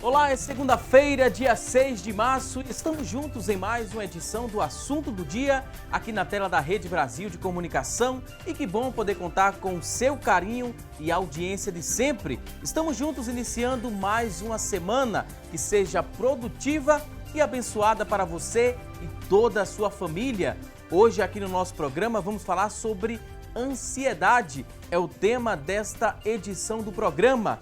Olá, é segunda-feira, dia 6 de março, e estamos juntos em mais uma edição do Assunto do Dia, aqui na tela da Rede Brasil de Comunicação. E que bom poder contar com o seu carinho e a audiência de sempre. Estamos juntos iniciando mais uma semana que seja produtiva e abençoada para você e toda a sua família. Hoje aqui no nosso programa vamos falar sobre ansiedade, é o tema desta edição do programa.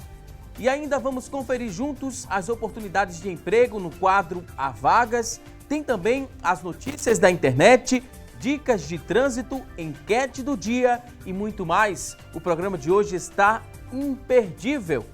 E ainda vamos conferir juntos as oportunidades de emprego no quadro Há Vagas. Tem também as notícias da internet, dicas de trânsito, enquete do dia e muito mais. O programa de hoje está imperdível.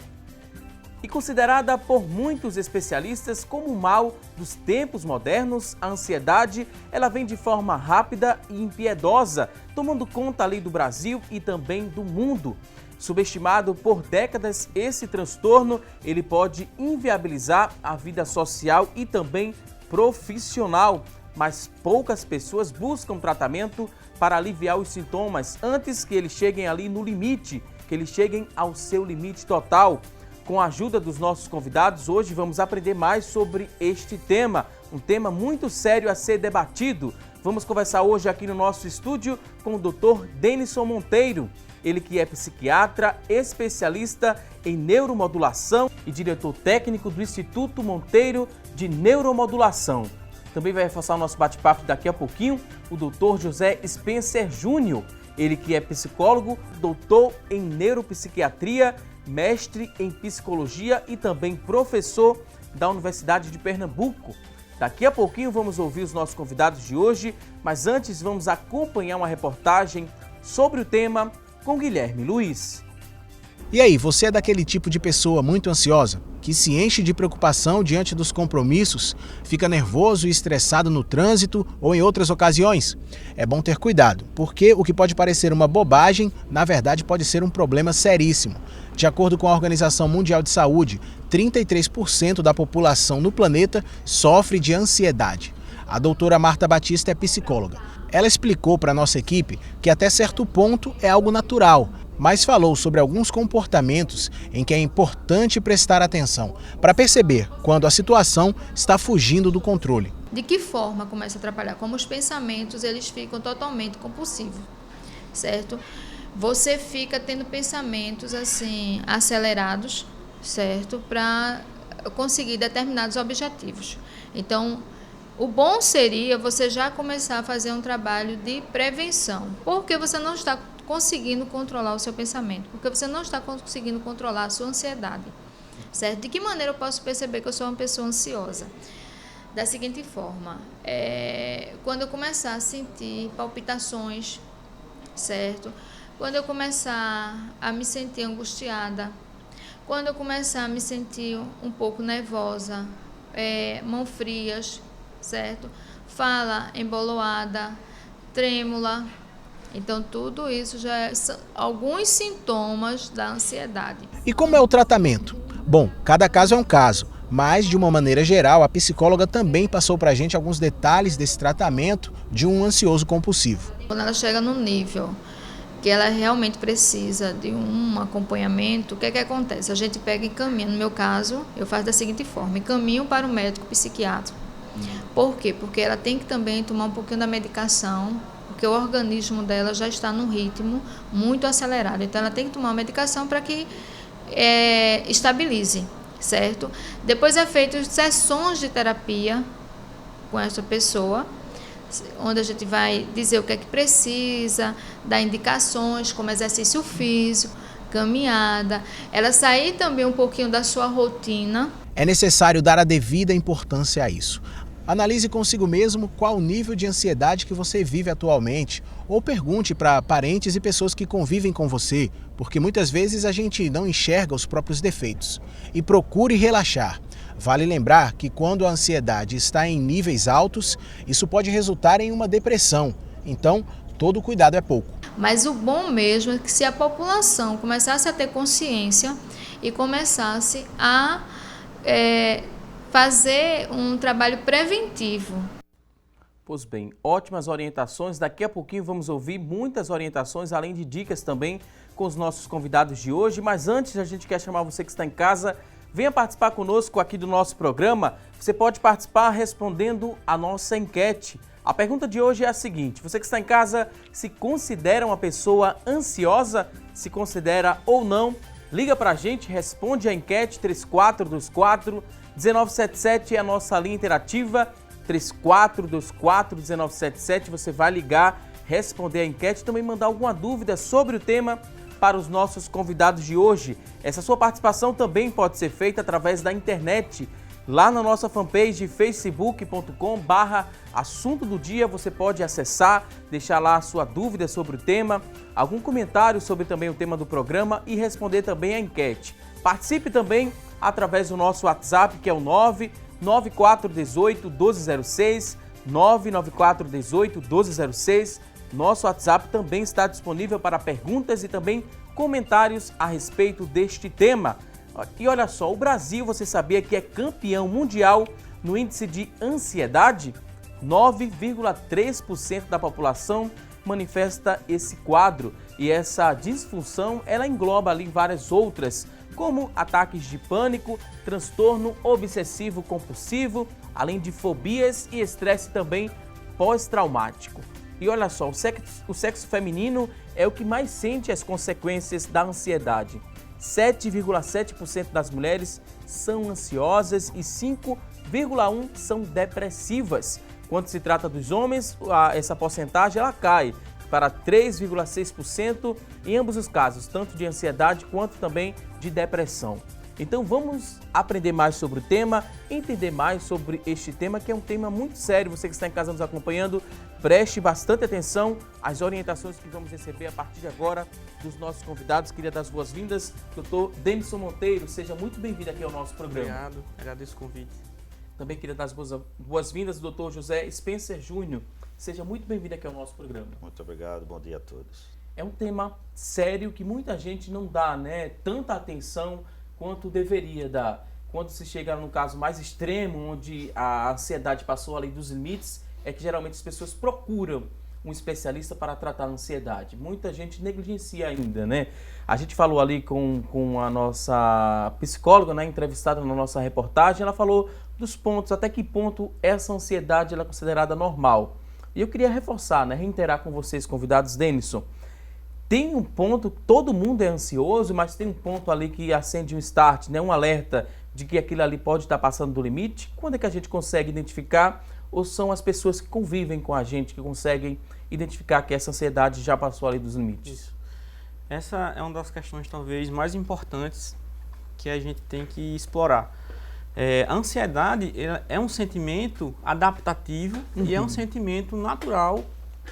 E considerada por muitos especialistas como o mal dos tempos modernos, a ansiedade, ela vem de forma rápida e impiedosa, tomando conta ali do Brasil e também do mundo. Subestimado por décadas, esse transtorno ele pode inviabilizar a vida social e também profissional, mas poucas pessoas buscam tratamento para aliviar os sintomas antes que eles cheguem ali no limite, que eles cheguem ao seu limite total. Com a ajuda dos nossos convidados, hoje vamos aprender mais sobre este tema, um tema muito sério a ser debatido. Vamos conversar hoje aqui no nosso estúdio com o Dr. Denison Monteiro. Ele que é psiquiatra, especialista em neuromodulação e diretor técnico do Instituto Monteiro de Neuromodulação. Também vai reforçar o nosso bate-papo daqui a pouquinho o Dr. José Spencer Júnior. Ele que é psicólogo, doutor em neuropsiquiatria, mestre em psicologia e também professor da Universidade de Pernambuco. Daqui a pouquinho vamos ouvir os nossos convidados de hoje, mas antes vamos acompanhar uma reportagem sobre o tema com Guilherme Luiz. E aí, você é daquele tipo de pessoa muito ansiosa, que se enche de preocupação diante dos compromissos, fica nervoso e estressado no trânsito ou em outras ocasiões? É bom ter cuidado, porque o que pode parecer uma bobagem, na verdade pode ser um problema seríssimo. De acordo com a Organização Mundial de Saúde, 33% da população no planeta sofre de ansiedade. A doutora Marta Batista é psicóloga. Ela explicou para a nossa equipe que até certo ponto é algo natural, mas falou sobre alguns comportamentos em que é importante prestar atenção para perceber quando a situação está fugindo do controle. De que forma começa a atrapalhar? Como os pensamentos eles ficam totalmente compulsivos, certo? Você fica tendo pensamentos assim acelerados, certo? Para conseguir determinados objetivos. Então, o bom seria você já começar a fazer um trabalho de prevenção, porque você não está conseguindo controlar o seu pensamento, porque você não está conseguindo controlar a sua ansiedade, certo? De que maneira eu posso perceber que eu sou uma pessoa ansiosa? Da seguinte forma, quando eu começar a sentir palpitações, certo? Quando eu começar a me sentir angustiada, quando eu começar a me sentir um pouco nervosa, mãos frias, certo? Fala emboloada, trêmula. Então, tudo isso já são alguns sintomas da ansiedade. E como é o tratamento? Bom, cada caso é um caso, mas de uma maneira geral, a psicóloga também passou para a gente alguns detalhes desse tratamento de um ansioso compulsivo. Quando ela chega no nível que ela realmente precisa de um acompanhamento, o que é que acontece? A gente pega e encaminha, no meu caso, eu faço da seguinte forma, encaminho para o médico psiquiatra. Por quê? Porque ela tem que também tomar um pouquinho da medicação, porque o organismo dela já está num ritmo muito acelerado. Então, ela tem que tomar uma medicação para que estabilize, certo? Depois é feito sessões de terapia com essa pessoa, onde a gente vai dizer o que é que precisa, dar indicações como exercício físico, caminhada, ela sair também um pouquinho da sua rotina. É necessário dar a devida importância a isso. Analise consigo mesmo qual o nível de ansiedade que você vive atualmente, ou pergunte para parentes e pessoas que convivem com você, porque muitas vezes a gente não enxerga os próprios defeitos. E procure relaxar. Vale lembrar que quando a ansiedade está em níveis altos, isso pode resultar em uma depressão. Então, todo cuidado é pouco. Mas o bom mesmo é que se a população começasse a ter consciência e começasse a fazer um trabalho preventivo. Pois bem, ótimas orientações. Daqui a pouquinho vamos ouvir muitas orientações, além de dicas também com os nossos convidados de hoje. Mas antes, a gente quer chamar você que está em casa Venha participar conosco aqui do nosso programa. Você pode participar respondendo a nossa enquete. A pergunta de hoje é a seguinte: você que está em casa, se considera uma pessoa ansiosa? Se considera ou não? Liga pra gente, responde a enquete 3424-1977 é a nossa linha interativa. 3424-1977, você vai ligar, responder a enquete e também mandar alguma dúvida sobre o tema para os nossos convidados de hoje. Essa sua participação também pode ser feita através da internet. Lá na nossa fanpage facebook.com/assunto do dia, você pode acessar, deixar lá a sua dúvida sobre o tema, algum comentário sobre também o tema do programa e responder também a enquete. Participe também através do nosso WhatsApp, que é o 99418-1206, 99418-1206. Nosso WhatsApp também está disponível para perguntas e também comentários a respeito deste tema. E olha só, o Brasil, você sabia que é campeão mundial no índice de ansiedade? 9,3% da população manifesta esse quadro. E essa disfunção, ela engloba ali várias outras, como ataques de pânico, transtorno obsessivo compulsivo, além de fobias e estresse também pós-traumático. E olha só, o sexo feminino é o que mais sente as consequências da ansiedade. 7,7% das mulheres são ansiosas e 5,1% são depressivas. Quando se trata dos homens, essa porcentagem ela cai para 3,6% em ambos os casos, tanto de ansiedade quanto também de depressão. Então vamos aprender mais sobre o tema, entender mais sobre este tema, que é um tema muito sério. Você que está em casa nos acompanhando, preste bastante atenção às orientações que vamos receber a partir de agora dos nossos convidados. Queria dar as boas-vindas, doutor Denison Monteiro, seja muito bem-vindo aqui ao nosso programa. Obrigado, agradeço o convite. Também queria dar as boas-vindas ao doutor José Spencer Júnior, seja muito bem-vindo aqui ao nosso programa. Muito obrigado, bom dia a todos. É um tema sério que muita gente não dá, tanta atenção quanto deveria dar. Quando se chega no caso mais extremo, onde a ansiedade passou além dos limites, é que geralmente as pessoas procuram um especialista para tratar a ansiedade. Muita gente negligencia ainda, A gente falou ali com a nossa psicóloga, entrevistada na nossa reportagem, ela falou dos pontos, até que ponto essa ansiedade ela é considerada normal. E eu queria reforçar, reiterar com vocês, convidados, Denison. Tem um ponto, todo mundo é ansioso, mas tem um ponto ali que acende um start, um alerta de que aquilo ali pode estar passando do limite. Quando é que a gente consegue identificar? Ou são as pessoas que convivem com a gente que conseguem identificar que essa ansiedade já passou ali dos limites? Isso. Essa é uma das questões talvez mais importantes que a gente tem que explorar. A ansiedade é um sentimento adaptativo e é um sentimento natural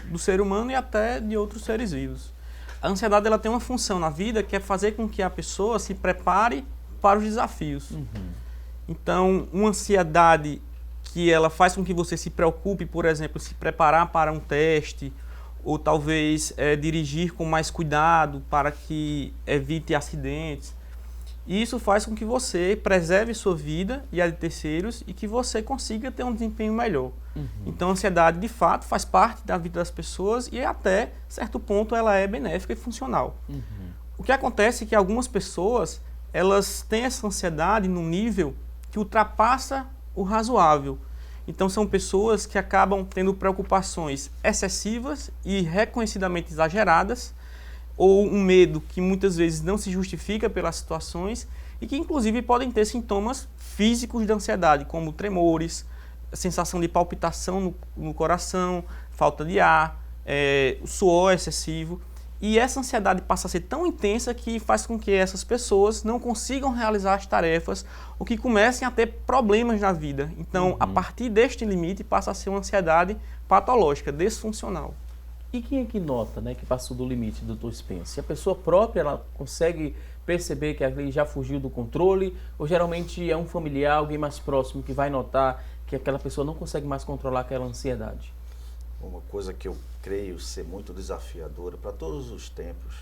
do ser humano e até de outros seres vivos. A ansiedade ela tem uma função na vida que é fazer com que a pessoa se prepare para os desafios. Então, uma ansiedade que ela faz com que você se preocupe, por exemplo, se preparar para um teste, ou talvez dirigir com mais cuidado para que evite acidentes. E isso faz com que você preserve sua vida e a de terceiros e que você consiga ter um desempenho melhor. Então, a ansiedade, de fato, faz parte da vida das pessoas e até certo ponto ela é benéfica e funcional. O que acontece é que algumas pessoas elas têm essa ansiedade num nível que ultrapassa o razoável. Então, são pessoas que acabam tendo preocupações excessivas e reconhecidamente exageradas, ou um medo que muitas vezes não se justifica pelas situações e que inclusive podem ter sintomas físicos de ansiedade, como tremores, sensação de palpitação no coração, falta de ar, suor excessivo. E essa ansiedade passa a ser tão intensa que faz com que essas pessoas não consigam realizar as tarefas ou que comecem a ter problemas na vida. Então, a partir deste limite, passa a ser uma ansiedade patológica, disfuncional. E quem é que nota, que passou do limite, doutor Spencer? A pessoa própria, ela consegue perceber que ali já fugiu do controle? Ou geralmente é um familiar, alguém mais próximo que vai notar que aquela pessoa não consegue mais controlar aquela ansiedade? Uma coisa que eu creio ser muito desafiadora para todos os tempos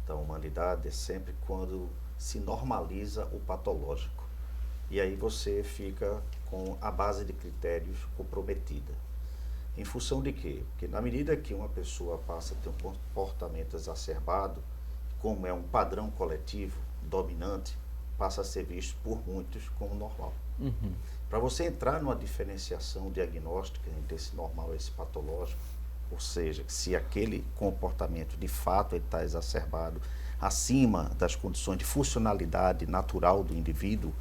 da humanidade é sempre quando se normaliza o patológico. E aí você fica com a base de critérios comprometida. Em função de quê? Porque na medida que uma pessoa passa a ter um comportamento exacerbado, como é um padrão coletivo dominante, passa a ser visto por muitos como normal. Uhum. Para você entrar numa diferenciação diagnóstica entre esse normal e esse patológico, ou seja, se aquele comportamento de fato está exacerbado acima das condições de funcionalidade natural do indivíduo,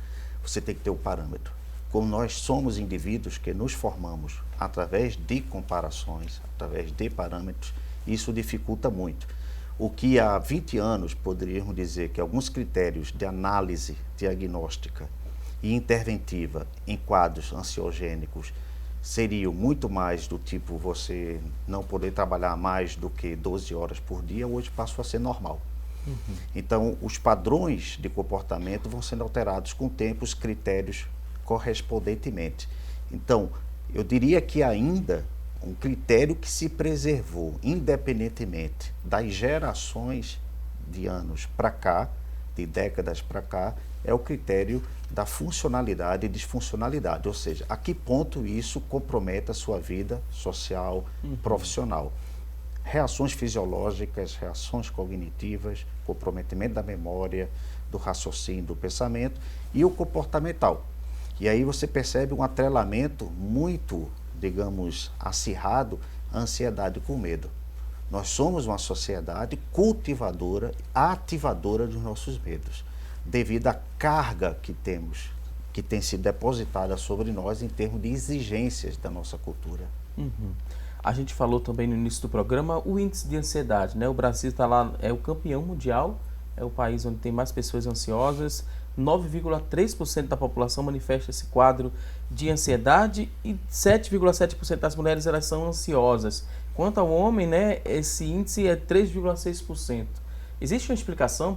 você tem que ter o parâmetro. Como nós somos indivíduos que nos formamos através de comparações, através de parâmetros, isso dificulta muito. O que há 20 anos poderíamos dizer que alguns critérios de análise diagnóstica e interventiva em quadros ansiogênicos seriam muito mais do tipo você não poder trabalhar mais do que 12 horas por dia, hoje passou a ser normal. Uhum. Então, os padrões de comportamento vão sendo alterados com o tempo, os critérios correspondentemente. Então, eu diria que ainda um critério que se preservou, independentemente das gerações de anos para cá, de décadas para cá, é o critério da funcionalidade e disfuncionalidade, ou seja, a que ponto isso compromete a sua vida social, profissional. Reações fisiológicas, reações cognitivas, comprometimento da memória, do raciocínio, do pensamento e o comportamental. E aí você percebe um atrelamento muito, digamos, acirrado à ansiedade com medo. Nós somos uma sociedade cultivadora, ativadora dos nossos medos, devido à carga que temos, que tem sido depositada sobre nós em termos de exigências da nossa cultura. Uhum. A gente falou também no início do programa o índice de ansiedade, né? O Brasil está lá, é o campeão mundial, é o país onde tem mais pessoas ansiosas. 9,3% da população manifesta esse quadro de ansiedade e 7,7% das mulheres elas são ansiosas. Quanto ao homem, né, esse índice é 3,6%. Existe uma explicação?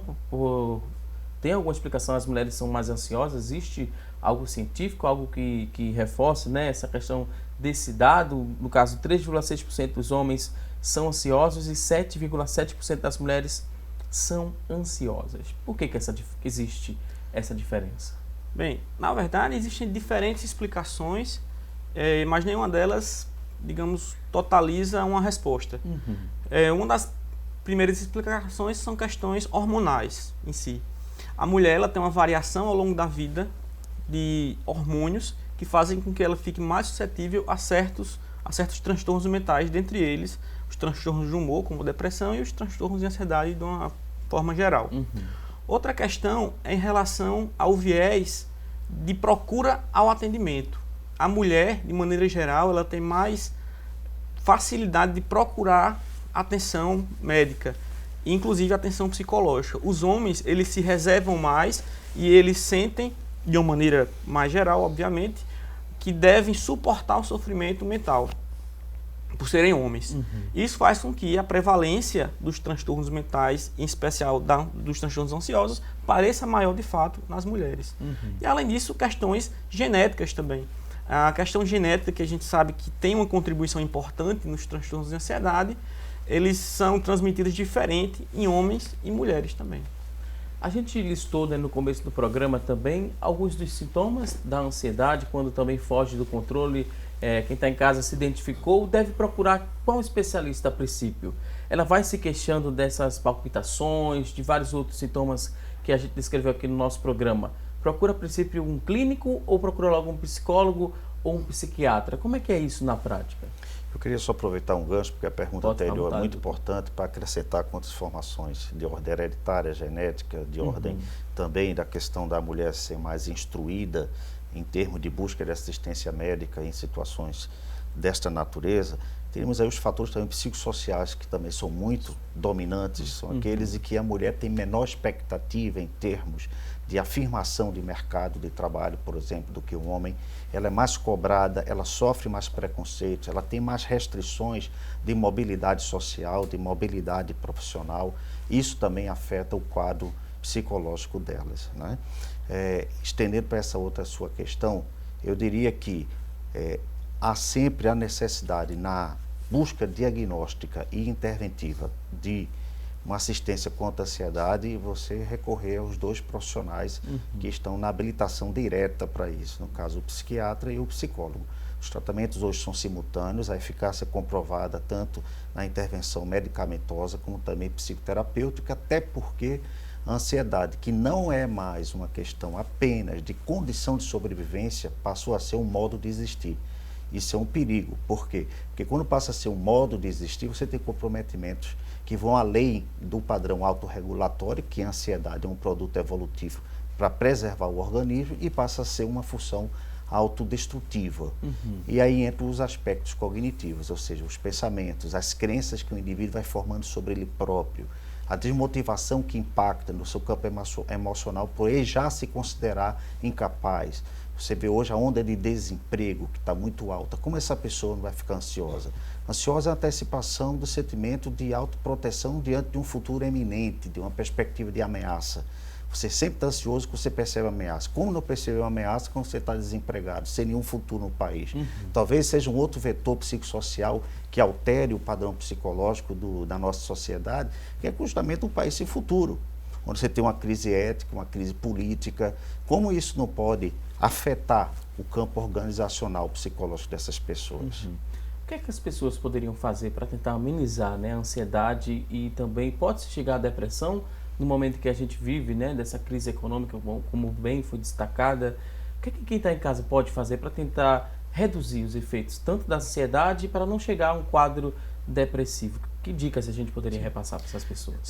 Tem alguma explicação as mulheres são mais ansiosas? Existe algo científico, algo que reforce, né, essa questão desse dado? No caso, 3,6% dos homens são ansiosos e 7,7% das mulheres são ansiosas. Por que existe essa diferença? Bem, na verdade existem diferentes explicações, mas nenhuma delas, digamos, totaliza uma resposta. Uhum. Uma das primeiras explicações são questões hormonais em si. A mulher ela tem uma variação ao longo da vida de hormônios que fazem com que ela fique mais suscetível a certos transtornos mentais, dentre eles os transtornos de humor, como depressão, e os transtornos de ansiedade de uma forma geral. Uhum. Outra questão é em relação ao viés de procura ao atendimento. A mulher, de maneira geral, ela tem mais facilidade de procurar atenção médica, inclusive atenção psicológica. Os homens, eles se reservam mais e eles sentem, de uma maneira mais geral, obviamente, que devem suportar o sofrimento mental, por serem homens. Uhum. Isso faz com que a prevalência dos transtornos mentais, em especial dos transtornos ansiosos, pareça maior de fato nas mulheres. Uhum. E além disso, questões genéticas também. A questão genética, que a gente sabe que tem uma contribuição importante nos transtornos de ansiedade, eles são transmitidos diferente em homens e mulheres também. A gente listou, né, no começo do programa também alguns dos sintomas da ansiedade, quando também foge do controle. Quem está em casa se identificou, deve procurar qual especialista a princípio? Ela vai se queixando dessas palpitações, de vários outros sintomas que a gente descreveu aqui no nosso programa. Procura a princípio um clínico ou procura logo um psicólogo ou um psiquiatra? Como é que é isso na prática? Eu queria só aproveitar um gancho, porque a pergunta anterior é muito importante para acrescentar quantas informações de ordem hereditária, genética, de ordem também da questão da mulher ser mais instruída em termos de busca de assistência médica em situações desta natureza. Temos aí os fatores também psicossociais que também são muito dominantes, são aqueles em que a mulher tem menor expectativa em termos de afirmação de mercado de trabalho, por exemplo, do que o homem. Ela é mais cobrada, ela sofre mais preconceitos, ela tem mais restrições de mobilidade social, de mobilidade profissional. Isso também afeta o quadro psicológico delas, né? Estendendo para essa outra sua questão, eu diria que há sempre a necessidade na busca diagnóstica e interventiva de uma assistência contra a ansiedade, você recorrer aos dois profissionais que estão na habilitação direta para isso, no caso o psiquiatra e o psicólogo. Os tratamentos hoje são simultâneos, a eficácia é comprovada tanto na intervenção medicamentosa como também psicoterapêutica, até porque A ansiedade, que não é mais uma questão apenas de condição de sobrevivência, passou a ser um modo de existir. Isso é um perigo. Por quê? Porque quando passa a ser um modo de existir, você tem comprometimentos que vão além do padrão autorregulatório, que a ansiedade é um produto evolutivo para preservar o organismo, e passa a ser uma função autodestrutiva. E aí entram os aspectos cognitivos, ou seja, os pensamentos, as crenças que o indivíduo vai formando sobre ele próprio, a desmotivação que impacta no seu campo emocional por ele já se considerar incapaz. Você vê hoje a onda de desemprego que está muito alta. Como essa pessoa não vai ficar ansiosa? Ansiosa é a antecipação do sentimento de autoproteção diante de um futuro eminente, de uma perspectiva de ameaça. Você sempre está ansioso quando você percebe a ameaça. Como não perceber uma ameaça quando você está desempregado, sem nenhum futuro no país? Talvez seja um outro vetor psicossocial que altere o padrão psicológico da nossa sociedade, que é justamente um país sem futuro, onde você tem uma crise ética, uma crise política. Como isso não pode afetar o campo organizacional psicológico dessas pessoas? O que é que as pessoas poderiam fazer para tentar amenizar, né, a ansiedade e também pode-se chegar à depressão no momento que a gente vive, né, dessa crise econômica, como bem foi destacada? O que é que quem está em casa pode fazer para tentar reduzir os efeitos tanto da ansiedade para não chegar a um quadro depressivo? Que dicas a gente poderia repassar para essas pessoas?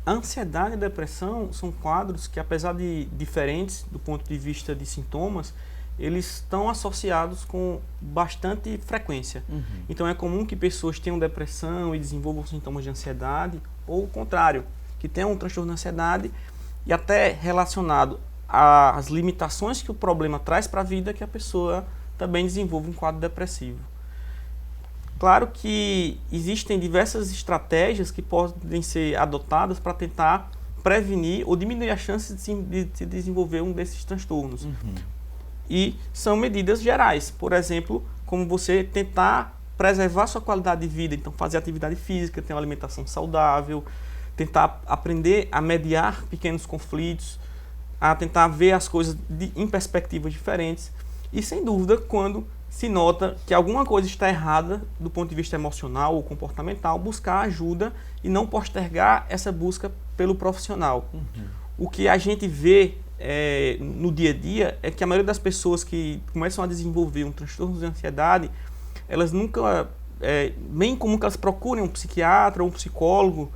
A ansiedade e a depressão são quadros que, apesar de diferentes do ponto de vista de sintomas, eles estão associados com bastante frequência. Então é comum que pessoas tenham depressão e desenvolvam sintomas de ansiedade, ou o contrário, que tenham um transtorno de ansiedade e até relacionado às limitações que o problema traz para a vida, que a pessoa também desenvolva um quadro depressivo. Claro que existem diversas estratégias que podem ser adotadas para tentar prevenir ou diminuir as chances de se desenvolver um desses transtornos. E são medidas gerais, por exemplo, como você tentar preservar sua qualidade de vida, então fazer atividade física, ter uma alimentação saudável, tentar aprender a mediar pequenos conflitos, a tentar ver as coisas em perspectivas diferentes. E, sem dúvida, quando se nota que alguma coisa está errada do ponto de vista emocional ou comportamental, buscar ajuda e não postergar essa busca pelo profissional. O que a gente vê no dia a dia é que a maioria das pessoas que começam a desenvolver um transtorno de ansiedade, elas nunca, bem comum que elas procurem um psiquiatra ou um psicólogo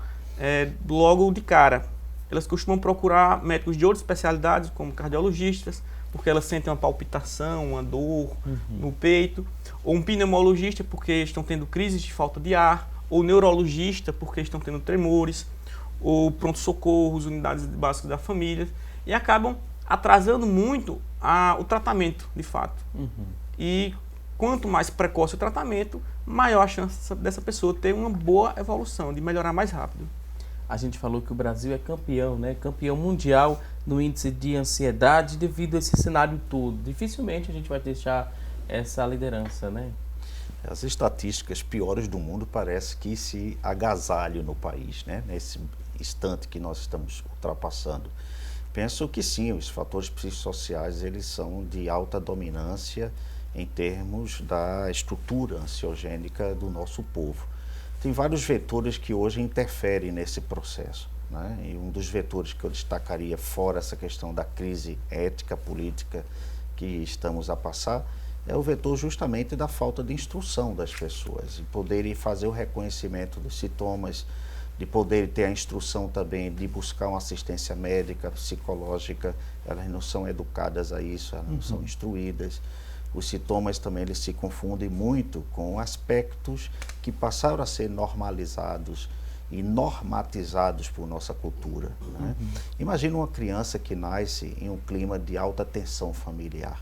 logo de cara. Elas costumam procurar médicos de outras especialidades, como cardiologistas, porque elas sentem uma palpitação, uma dor no peito, ou um pneumologista, porque estão tendo crises de falta de ar, ou neurologista, porque estão tendo tremores, ou pronto-socorros, unidades básicas da família, e acabam atrasando muito o tratamento, de fato. E quanto mais precoce o tratamento, maior a chance dessa pessoa ter uma boa evolução, de melhorar mais rápido. A gente falou que o Brasil é campeão, né? Campeão mundial no índice de ansiedade devido a esse cenário todo. Dificilmente a gente vai deixar essa liderança, né? As estatísticas piores do mundo parece que se agasalham no país, né? Nesse instante que nós estamos ultrapassando. Penso que sim, os fatores psicossociais eles são de alta dominância em termos da estrutura ansiogênica do nosso povo. Tem vários vetores que hoje interferem nesse processo, né? E um dos vetores que eu destacaria, fora essa questão da crise ética, política que estamos a passar, é o vetor justamente da falta de instrução das pessoas, de poderem fazer o reconhecimento dos sintomas, de poderem ter a instrução também de buscar uma assistência médica, psicológica. Elas não são educadas a isso, elas não são instruídas. Os sintomas também eles se confundem muito com aspectos que passaram a ser normalizados e normatizados por nossa cultura, né? Imagina uma criança que nasce em um clima de alta tensão familiar.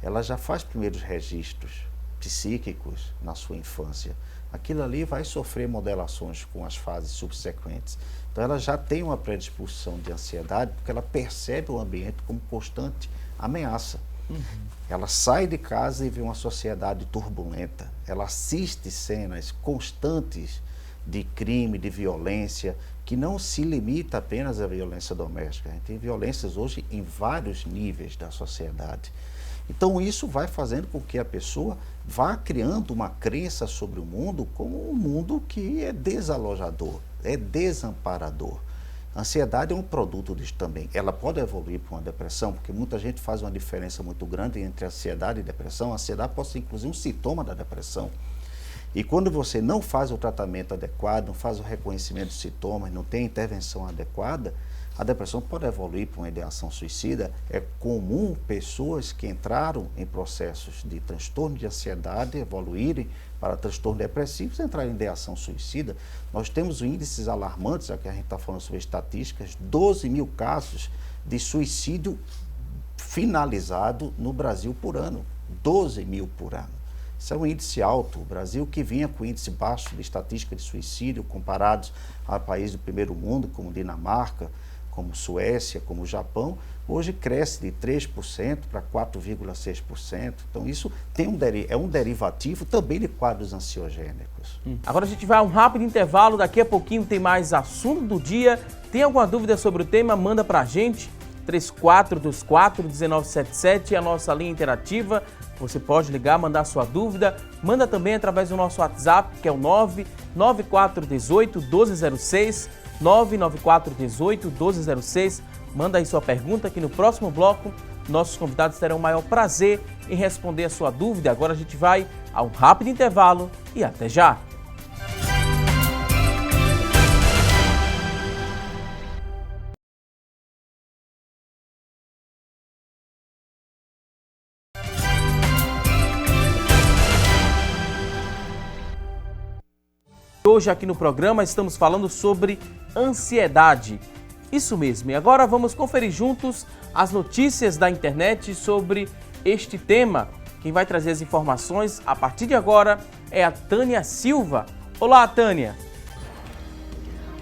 Ela já faz primeiros registros psíquicos na sua infância. Aquilo ali vai sofrer modelações com as fases subsequentes. Então ela já tem uma predisposição de ansiedade porque ela percebe o ambiente como constante ameaça. Ela sai de casa e vê uma sociedade turbulenta. Ela assiste cenas constantes de crime, de violência, que não se limita apenas à violência doméstica. A gente tem violências hoje em vários níveis da sociedade. Então isso vai fazendo com que a pessoa vá criando uma crença sobre o mundo como um mundo que é desalojador, é desamparador. A ansiedade é um produto disso também. Ela pode evoluir para uma depressão, porque muita gente faz uma diferença muito grande entre ansiedade e depressão. A ansiedade pode ser, inclusive, um sintoma da depressão. E quando você não faz o tratamento adequado, não faz o reconhecimento dos sintomas, não tem a intervenção adequada, a depressão pode evoluir para uma ideação suicida. É comum pessoas que entraram em processos de transtorno de ansiedade evoluírem para transtorno depressivos, entrarem em ideação suicida. Nós temos índices alarmantes, aqui a gente está falando sobre estatísticas, 12 mil casos de suicídio finalizado no Brasil por ano. 12 mil por ano. Isso é um índice alto. O Brasil, que vinha com índice baixo de estatística de suicídio, comparados a países do primeiro mundo, como Dinamarca, como Suécia, como Japão, hoje cresce de 3% para 4,6%. Então isso é um derivativo também de quadros ansiogênicos. Agora a gente vai a um rápido intervalo, daqui a pouquinho tem mais assunto do dia. Tem alguma dúvida sobre o tema? Manda pra gente, 3424-1977, é a nossa linha interativa. Você pode ligar, mandar sua dúvida. Manda também através do nosso WhatsApp, que é o 99418-1206, 99418-1206. Manda aí sua pergunta, que no próximo bloco nossos convidados terão o maior prazer em responder a sua dúvida. Agora a gente vai a um rápido intervalo e até já! Hoje aqui no programa estamos falando sobre ansiedade. Isso mesmo, e agora vamos conferir juntos as notícias da internet sobre este tema. Quem vai trazer as informações a partir de agora é a Tânia Silva. Olá, Tânia!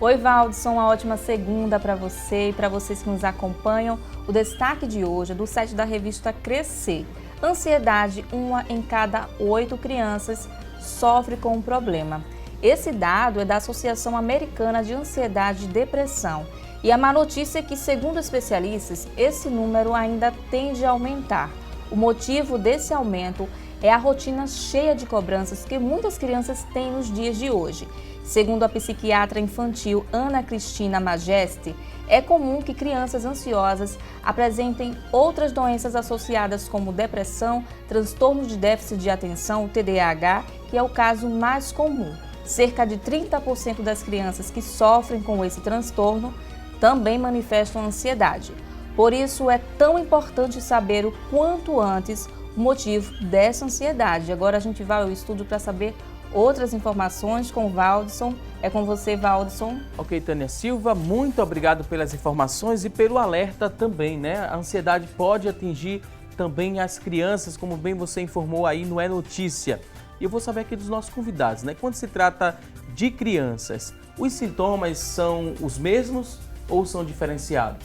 Oi, Valdson, uma ótima segunda para você e para vocês que nos acompanham. O destaque de hoje é do site da revista Crescer. Ansiedade, 1 em cada 8 crianças sofre com o problema. Esse dado é da Associação Americana de Ansiedade e Depressão. E a má notícia é que, segundo especialistas, esse número ainda tende a aumentar. O motivo desse aumento é a rotina cheia de cobranças que muitas crianças têm nos dias de hoje. Segundo a psiquiatra infantil Ana Cristina Majeste, é comum que crianças ansiosas apresentem outras doenças associadas como depressão, transtorno de déficit de atenção, TDAH, que é o caso mais comum. Cerca de 30% das crianças que sofrem com esse transtorno também manifestam ansiedade. Por isso, é tão importante saber o quanto antes o motivo dessa ansiedade. Agora a gente vai ao estudo para saber outras informações com o Valdson. É com você, Valdson. Ok, Tânia Silva, muito obrigado pelas informações e pelo alerta também, né? A ansiedade pode atingir também as crianças, como bem você informou aí no É Notícia. E eu vou saber aqui dos nossos convidados, né? Quando se trata de crianças, os sintomas são os mesmos ou são diferenciados?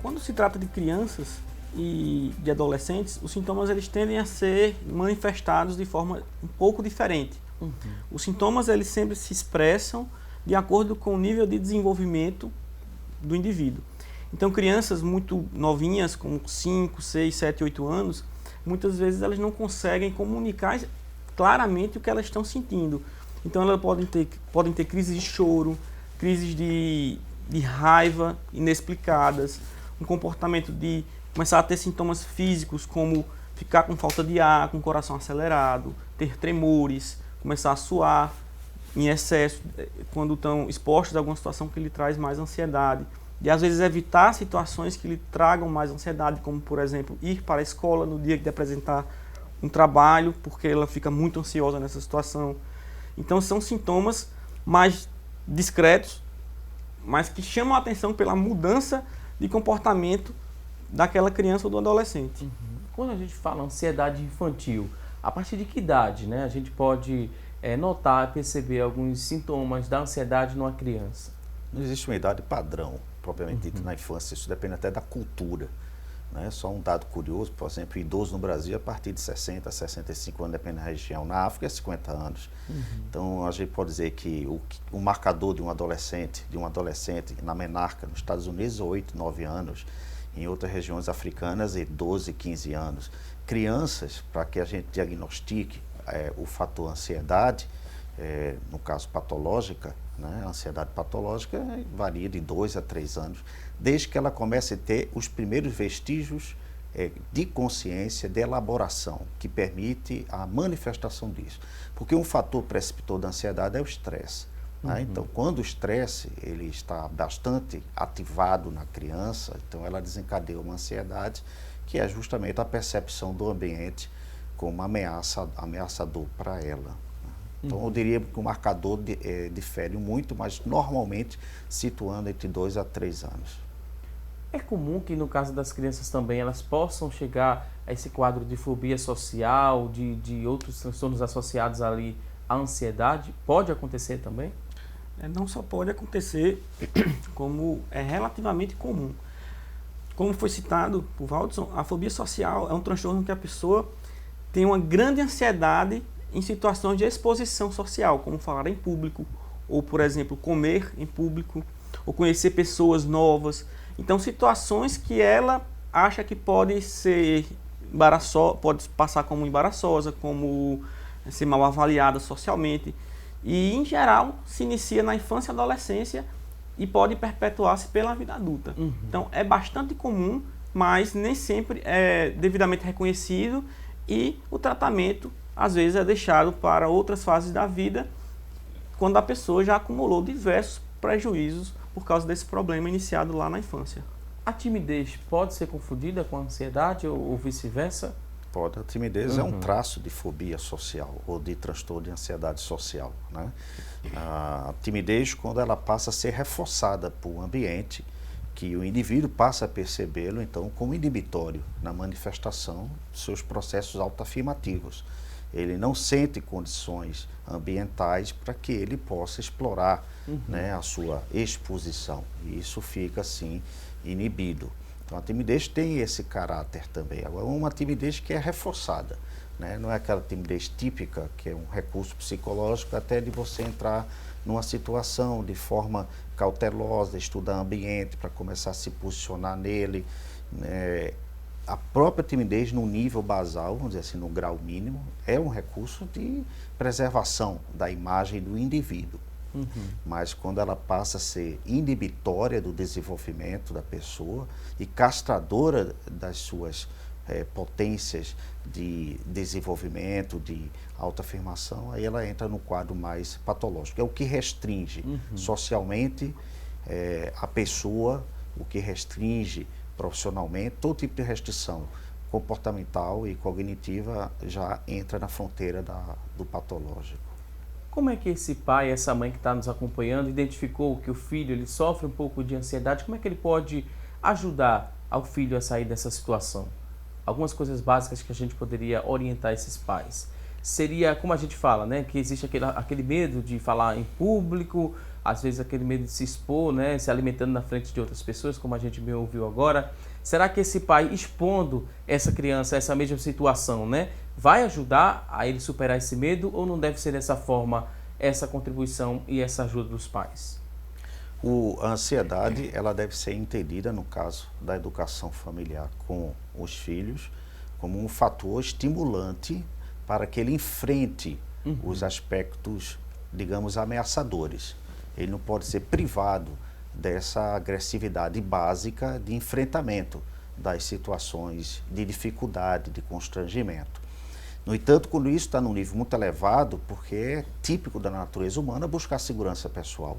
Quando se trata de crianças e de adolescentes, os sintomas eles tendem a ser manifestados de forma um pouco diferente. Os sintomas eles sempre se expressam de acordo com o nível de desenvolvimento do indivíduo. Então, crianças muito novinhas, com 5, 6, 7, 8 anos, muitas vezes elas não conseguem comunicar claramente o que elas estão sentindo. Então elas podem ter crises de choro, crises de raiva inexplicadas, um comportamento de começar a ter sintomas físicos como ficar com falta de ar, com o coração acelerado, ter tremores, começar a suar em excesso quando estão expostos a alguma situação que lhe traz mais ansiedade. E às vezes evitar situações que lhe tragam mais ansiedade, como por exemplo, ir para a escola no dia de apresentar um trabalho, porque ela fica muito ansiosa nessa situação. Então são sintomas mais discretos, mas que chamam a atenção pela mudança de comportamento daquela criança ou do adolescente. Quando a gente fala ansiedade infantil, a partir de que idade, né, a gente pode notar, perceber alguns sintomas da ansiedade numa criança? Não existe uma idade padrão, propriamente dita, na infância. Isso depende até da cultura. Né? Só um dado curioso, por exemplo, idoso no Brasil a partir de 60 a 65 anos, depende da região. Na África é 50 anos. Então a gente pode dizer que o marcador de um adolescente na menarca, nos Estados Unidos, é 8, 9 anos. Em outras regiões africanas, é 12, 15 anos. Crianças, para que a gente diagnostique o fator ansiedade, no caso patológica, né? A ansiedade patológica varia de 2 a 3 anos, desde que ela comece a ter os primeiros vestígios de consciência, de elaboração, que permite a manifestação disso. Porque um fator precipitor da ansiedade é o estresse. Né? Então, quando o estresse ele está bastante ativado na criança, então ela desencadeia uma ansiedade, que é justamente a percepção do ambiente como ameaçador para ela. Então, eu diria que o marcador difere muito, mas normalmente situando entre 2 a 3 anos. É comum que no caso das crianças também elas possam chegar a esse quadro de fobia social, de outros transtornos associados ali à ansiedade? Pode acontecer também? Não só pode acontecer, como é relativamente comum. Como foi citado por Valdson, a fobia social é um transtorno que a pessoa tem uma grande ansiedade em situações de exposição social, como falar em público, ou, por exemplo, comer em público, ou conhecer pessoas novas. Então, situações que ela acha que pode ser pode passar como embaraçosa, como ser mal avaliada socialmente. E, em geral, se inicia na infância e adolescência e pode perpetuar-se pela vida adulta. Então, é bastante comum, mas nem sempre é devidamente reconhecido e o tratamento, às vezes, é deixado para outras fases da vida, quando a pessoa já acumulou diversos prejuízos por causa desse problema iniciado lá na infância. A timidez pode ser confundida com a ansiedade ou vice-versa? Pode. A timidez é um traço de fobia social ou de transtorno de ansiedade social. Né? A timidez, quando ela passa a ser reforçada por um ambiente, que o indivíduo passa a percebê-lo, então, como inibitório na manifestação dos seus processos autoafirmativos. Ele não sente condições ambientais para que ele possa explorar né, a sua exposição. E isso fica, assim, inibido. Então, a timidez tem esse caráter também. Agora, uma timidez que é reforçada. Né? Não é aquela timidez típica, que é um recurso psicológico até de você entrar numa situação de forma cautelosa, estudar ambiente para começar a se posicionar nele. A própria timidez no nível basal, vamos dizer assim, no grau mínimo, é um recurso de preservação da imagem do indivíduo. Mas quando ela passa a ser inibitória do desenvolvimento da pessoa e castradora das suas potências de desenvolvimento, de autoafirmação, aí ela entra no quadro mais patológico. É o que restringe socialmente a pessoa, o que restringe profissionalmente, todo tipo de restrição comportamental e cognitiva já entra na fronteira do patológico. Como é que esse pai, essa mãe que está nos acompanhando, identificou que o filho ele sofre um pouco de ansiedade? Como é que ele pode ajudar ao filho a sair dessa situação? Algumas coisas básicas que a gente poderia orientar esses pais. Seria, como a gente fala, né, que existe aquele medo de falar em público, às vezes aquele medo de se expor, né, se alimentando na frente de outras pessoas, como a gente me ouviu agora. Será que esse pai expondo essa criança a essa mesma situação, né, vai ajudar a ele superar esse medo ou não deve ser dessa forma essa contribuição e essa ajuda dos pais? A ansiedade ela deve ser entendida, no caso da educação familiar com os filhos, como um fator estimulante para que ele enfrente os aspectos, digamos, ameaçadores. Ele não pode ser privado dessa agressividade básica de enfrentamento das situações de dificuldade, de constrangimento. No entanto, quando isso está num nível muito elevado, porque é típico da natureza humana buscar segurança pessoal.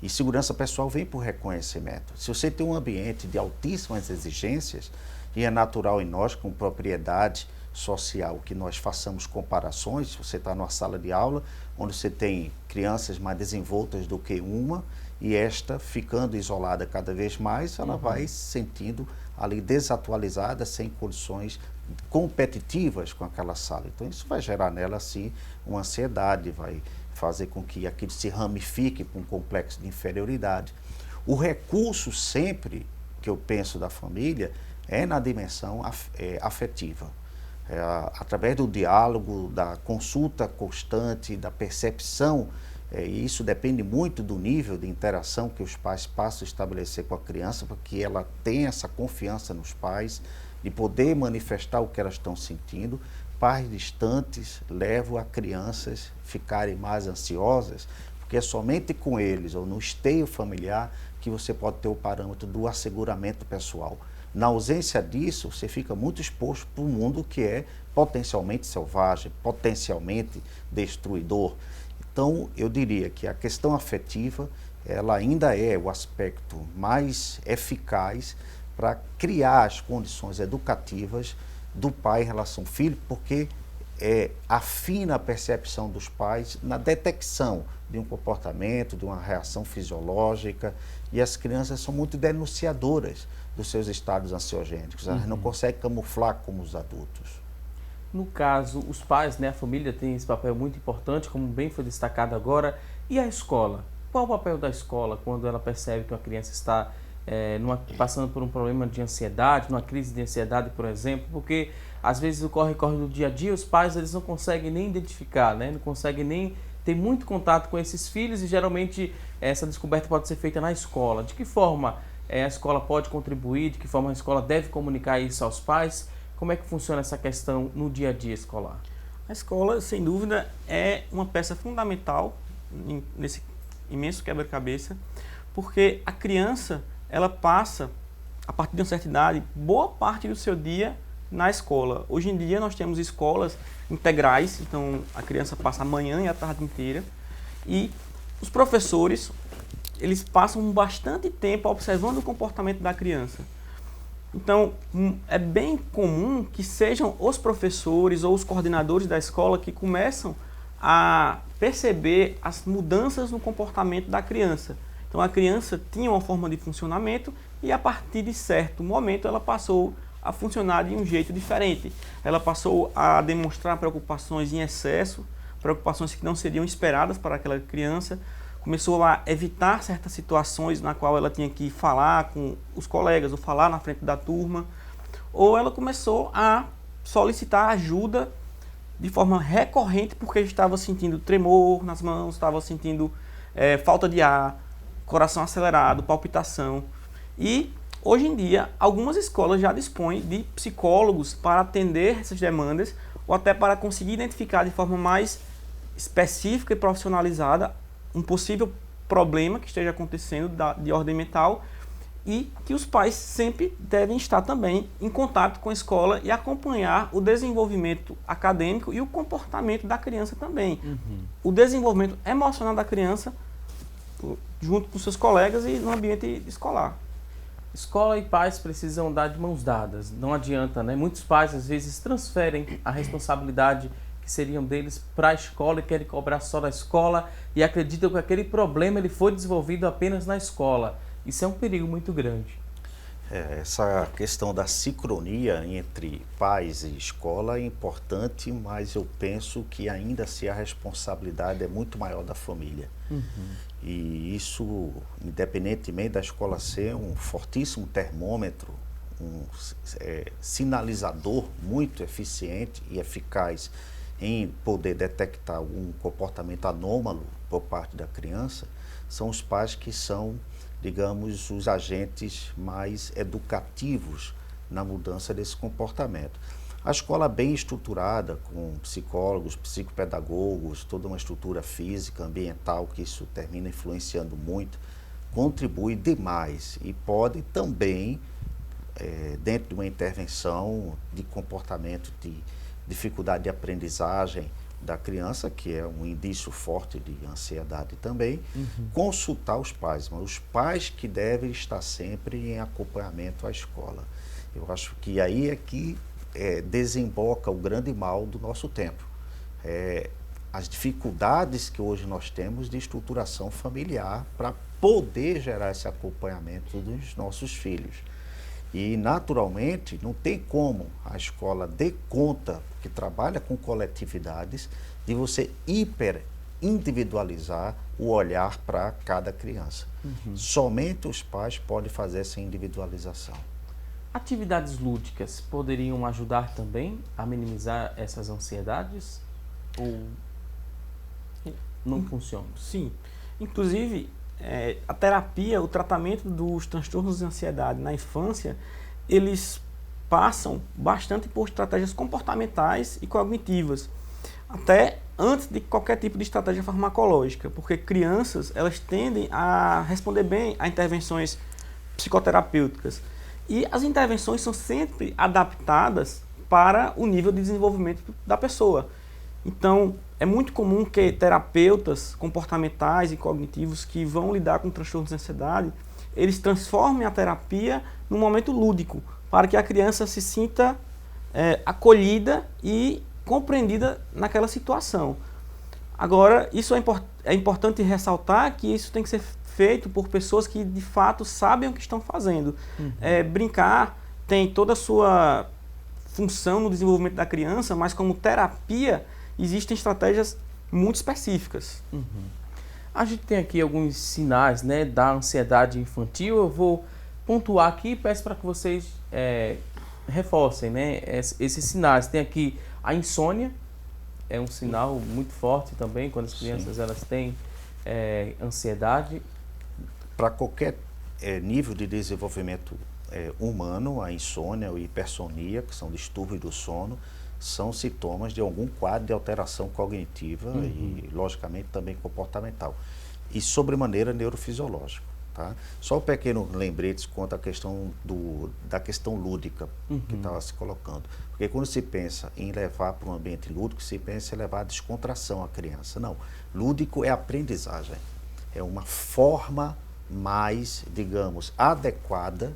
E segurança pessoal vem por reconhecimento. Se você tem um ambiente de altíssimas exigências, e é natural em nós, com propriedade social, que nós façamos comparações, você está numa sala de aula, onde você tem crianças mais desenvoltas do que uma, e esta, ficando isolada cada vez mais, ela vai se sentindo ali desatualizada, sem condições competitivas com aquela sala. Então isso vai gerar nela, assim, uma ansiedade, vai fazer com que aquilo se ramifique para um complexo de inferioridade. O recurso sempre que eu penso da família é na dimensão afetiva. Através do diálogo, da consulta constante, da percepção, e isso depende muito do nível de interação que os pais passam a estabelecer com a criança, para que ela tenha essa confiança nos pais, de poder manifestar o que elas estão sentindo, pais distantes levam a crianças ficarem mais ansiosas, porque é somente com eles, ou no esteio familiar, que você pode ter o parâmetro do asseguramento pessoal. Na ausência disso, você fica muito exposto para um mundo que é potencialmente selvagem, potencialmente destruidor. Então, eu diria que a questão afetiva, ela ainda é o aspecto mais eficaz para criar as condições educativas do pai em relação ao filho, porque afina a percepção dos pais na detecção de um comportamento, de uma reação fisiológica, e as crianças são muito denunciadoras dos seus estados ansiogênicos, elas não conseguem camuflar como os adultos. No caso, os pais, né, a família tem esse papel muito importante, como bem foi destacado agora. E a escola? Qual o papel da escola quando ela percebe que uma criança está passando por um problema de ansiedade, numa crise de ansiedade, por exemplo? Porque às vezes o corre do dia a dia, os pais eles não conseguem nem identificar, né, não conseguem nem ter muito contato com esses filhos, e geralmente essa descoberta pode ser feita na escola. De que forma a escola pode contribuir, de que forma a escola deve comunicar isso aos pais? Como é que funciona essa questão no dia a dia escolar? A escola, sem dúvida, é uma peça fundamental nesse imenso quebra-cabeça, porque a criança, ela passa, a partir de uma certa idade, boa parte do seu dia na escola. Hoje em dia nós temos escolas integrais, então a criança passa a manhã e a tarde inteira, e os professores, eles passam bastante tempo observando o comportamento da criança. Então, é bem comum que sejam os professores ou os coordenadores da escola que começam a perceber as mudanças no comportamento da criança. Então, a criança tinha uma forma de funcionamento e, a partir de certo momento, ela passou a funcionar de um jeito diferente. Ela passou a demonstrar preocupações em excesso, preocupações que não seriam esperadas para aquela criança. Começou a evitar certas situações na qual ela tinha que falar com os colegas ou falar na frente da turma, ou ela começou a solicitar ajuda de forma recorrente porque estava sentindo tremor nas mãos, estava sentindo falta de ar, coração acelerado, palpitação. E hoje em dia algumas escolas já dispõem de psicólogos para atender essas demandas, ou até para conseguir identificar de forma mais específica e profissionalizada um possível problema que esteja acontecendo de ordem mental, e que os pais sempre devem estar também em contato com a escola e acompanhar o desenvolvimento acadêmico e o comportamento da criança também. O desenvolvimento emocional da criança junto com seus colegas e no ambiente escolar. Escola e pais precisam andar de mãos dadas, não adianta, né? Muitos pais às vezes transferem a responsabilidade que seriam deles para a escola e querem cobrar só da escola e acreditam que aquele problema ele foi desenvolvido apenas na escola. Isso é um perigo muito grande. Essa questão da sincronia entre pais e escola é importante, mas eu penso que ainda assim a responsabilidade é muito maior da família. E isso, independentemente da escola ser um fortíssimo termômetro, um sinalizador muito eficiente e eficaz em poder detectar um comportamento anômalo por parte da criança, são os pais que são, digamos, os agentes mais educativos na mudança desse comportamento. A escola bem estruturada, com psicólogos, psicopedagogos, toda uma estrutura física, ambiental, que isso termina influenciando muito, contribui demais e pode também, dentro de uma intervenção de comportamento de dificuldade de aprendizagem da criança, que é um indício forte de ansiedade também, consultar os pais, mas os pais que devem estar sempre em acompanhamento à escola. Eu acho que aí é que desemboca o grande mal do nosso tempo. As dificuldades que hoje nós temos de estruturação familiar para poder gerar esse acompanhamento dos nossos filhos. E, naturalmente, não tem como a escola dê conta, que trabalha com coletividades, de você hiper-individualizar o olhar para cada criança. Somente os pais podem fazer essa individualização. Atividades lúdicas poderiam ajudar também a minimizar essas ansiedades? Ou não funciona? Sim. Inclusive, a terapia, o tratamento dos transtornos de ansiedade na infância, eles passam bastante por estratégias comportamentais e cognitivas, até antes de qualquer tipo de estratégia farmacológica, porque crianças, elas tendem a responder bem a intervenções psicoterapêuticas. E as intervenções são sempre adaptadas para o nível de desenvolvimento da pessoa. Então, é muito comum que terapeutas comportamentais e cognitivos que vão lidar com transtornos de ansiedade, eles transformem a terapia num momento lúdico, para que a criança se sinta acolhida e compreendida naquela situação. Agora, isso é importante ressaltar que isso tem que ser feito por pessoas que de fato sabem o que estão fazendo. Brincar tem toda a sua função no desenvolvimento da criança, mas como terapia existem estratégias muito específicas. A gente tem aqui alguns sinais, né, da ansiedade infantil. Eu vou pontuar aqui e peço para que vocês reforcem, né, esses sinais. Tem aqui a insônia, é um sinal muito forte também quando as crianças elas têm ansiedade. Para qualquer nível de desenvolvimento humano, a insônia ou hipersonia, que são distúrbios do sono, são sintomas de algum quadro de alteração cognitiva e, logicamente, também comportamental. E, sobremaneira, neurofisiológico. Tá? Só um pequeno lembrete quanto à questão da questão lúdica que estava se colocando. Porque quando se pensa em levar para um ambiente lúdico, se pensa em levar a descontração à criança. Não, lúdico é aprendizagem. É uma forma mais, digamos, adequada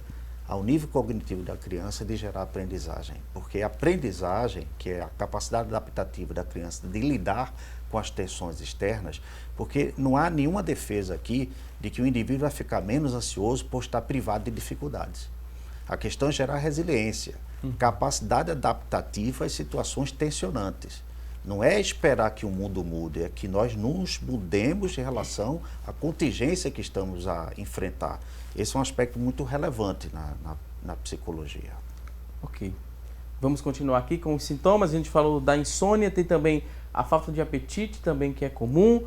ao nível cognitivo da criança de gerar aprendizagem. Porque a aprendizagem, que é a capacidade adaptativa da criança de lidar com as tensões externas, porque não há nenhuma defesa aqui de que o indivíduo vai ficar menos ansioso por estar privado de dificuldades. A questão é gerar resiliência, capacidade adaptativa às situações tensionantes. Não é esperar que o mundo mude, é que nós nos mudemos em relação à contingência que estamos a enfrentar. Esse é um aspecto muito relevante na psicologia. Ok. Vamos continuar aqui com os sintomas. A gente falou da insônia, tem também a falta de apetite, também que é comum,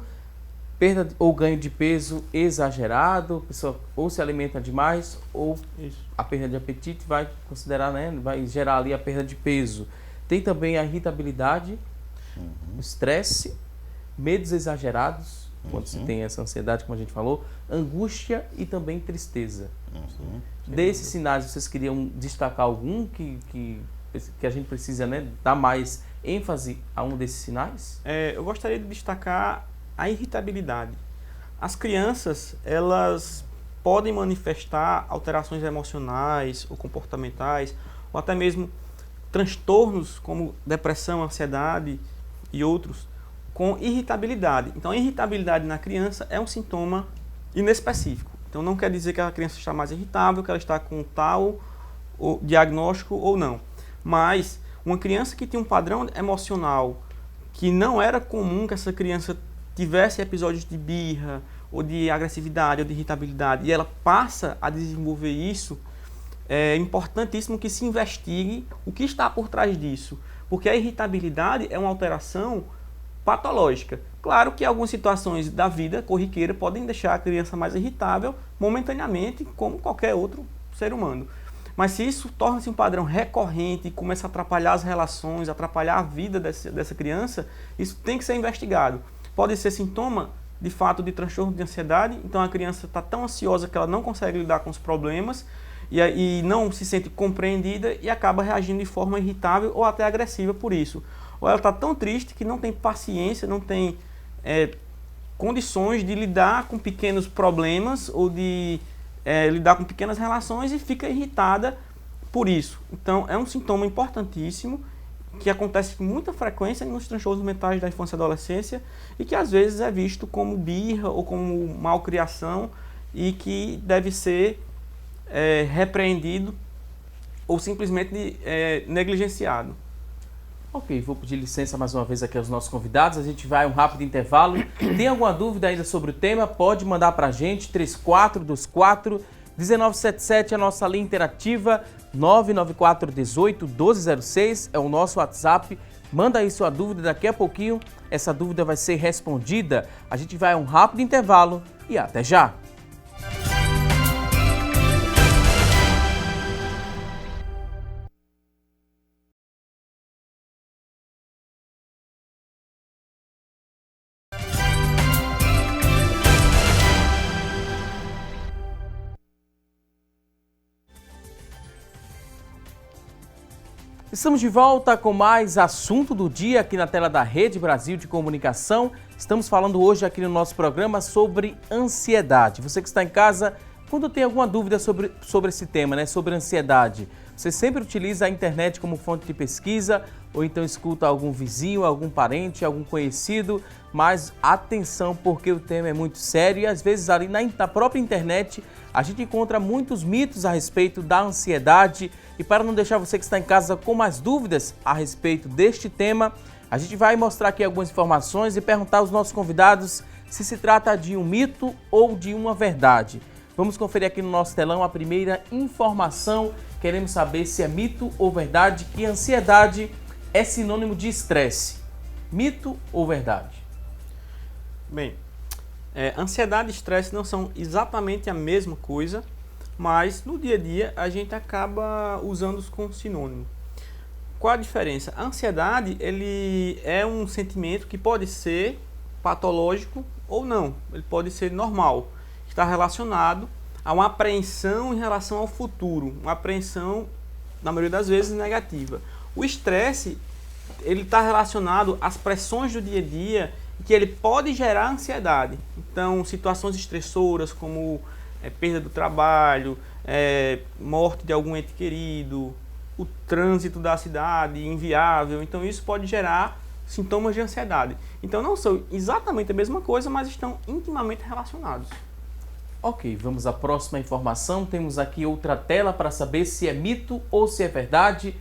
perda ou ganho de peso exagerado, a pessoa ou se alimenta demais, ou a perda de apetite vai considerar, né, vai gerar ali a perda de peso. Tem também a irritabilidade, o estresse, medos exagerados, quando se tem essa ansiedade, como a gente falou, angústia e também tristeza. Desses sinais, vocês queriam destacar algum que a gente precisa, né, dar mais ênfase a um desses sinais? Eu gostaria de destacar a irritabilidade. As crianças, elas podem manifestar alterações emocionais ou comportamentais, ou até mesmo transtornos como depressão, ansiedade e outros, com irritabilidade. Então, a irritabilidade na criança é um sintoma inespecífico. Então, não quer dizer que a criança está mais irritável, que ela está com tal diagnóstico ou não. Mas, uma criança que tem um padrão emocional que não era comum que essa criança tivesse episódios de birra, ou de agressividade, ou de irritabilidade, e ela passa a desenvolver isso, é importantíssimo que se investigue o que está por trás disso. Porque a irritabilidade é uma alteração patológica. Claro que algumas situações da vida corriqueira podem deixar a criança mais irritável momentaneamente, como qualquer outro ser humano. Mas se isso torna-se um padrão recorrente e começa a atrapalhar as relações, atrapalhar a vida dessa criança, isso tem que ser investigado. Pode ser sintoma, de fato, de transtorno de ansiedade, então a criança está tão ansiosa que ela não consegue lidar com os problemas e não se sente compreendida e acaba reagindo de forma irritável ou até agressiva por isso. Ou ela está tão triste que não tem paciência, não tem condições de lidar com pequenos problemas ou de lidar com pequenas relações e fica irritada por isso. Então, é um sintoma importantíssimo que acontece com muita frequência nos transtornos mentais da infância e adolescência e que às vezes é visto como birra ou como malcriação e que deve ser repreendido ou simplesmente negligenciado. Ok, vou pedir licença mais uma vez aqui aos nossos convidados, a gente vai a um rápido intervalo. Tem alguma dúvida ainda sobre o tema? Pode mandar para a gente, 3424-1977, a nossa linha interativa, 994-18-1206, é o nosso WhatsApp. Manda aí sua dúvida, daqui a pouquinho essa dúvida vai ser respondida. A gente vai a um rápido intervalo e até já! Estamos de volta com mais assunto do dia aqui na tela da Rede Brasil de Comunicação. Estamos falando hoje aqui no nosso programa sobre ansiedade. Você que está em casa, quando tem alguma dúvida sobre esse tema, né, sobre ansiedade, você sempre utiliza a internet como fonte de pesquisa ou então escuta algum vizinho, algum parente, algum conhecido, mas atenção porque o tema é muito sério e às vezes ali na própria internet a gente encontra muitos mitos a respeito da ansiedade. E para não deixar você que está em casa com mais dúvidas a respeito deste tema, a gente vai mostrar aqui algumas informações e perguntar aos nossos convidados se trata de um mito ou de uma verdade. Vamos conferir aqui no nosso telão a primeira informação. Queremos saber se é mito ou verdade que ansiedade é sinônimo de estresse. Mito ou verdade? Bem, ansiedade e estresse não são exatamente a mesma coisa, mas no dia a dia a gente acaba usando-os como sinônimo. Qual a diferença? A ansiedade ele é um sentimento que pode ser patológico ou não, ele pode ser normal, está relacionado a uma apreensão em relação ao futuro, uma apreensão, na maioria das vezes, negativa. O estresse ele está relacionado às pressões do dia a dia que ele pode gerar ansiedade. Então, situações estressoras como perda do trabalho, morte de algum ente querido, o trânsito da cidade inviável. Então, isso pode gerar sintomas de ansiedade. Então, não são exatamente a mesma coisa, mas estão intimamente relacionados. Ok, vamos à próxima informação. Temos aqui outra tela para saber se é mito ou se é verdade.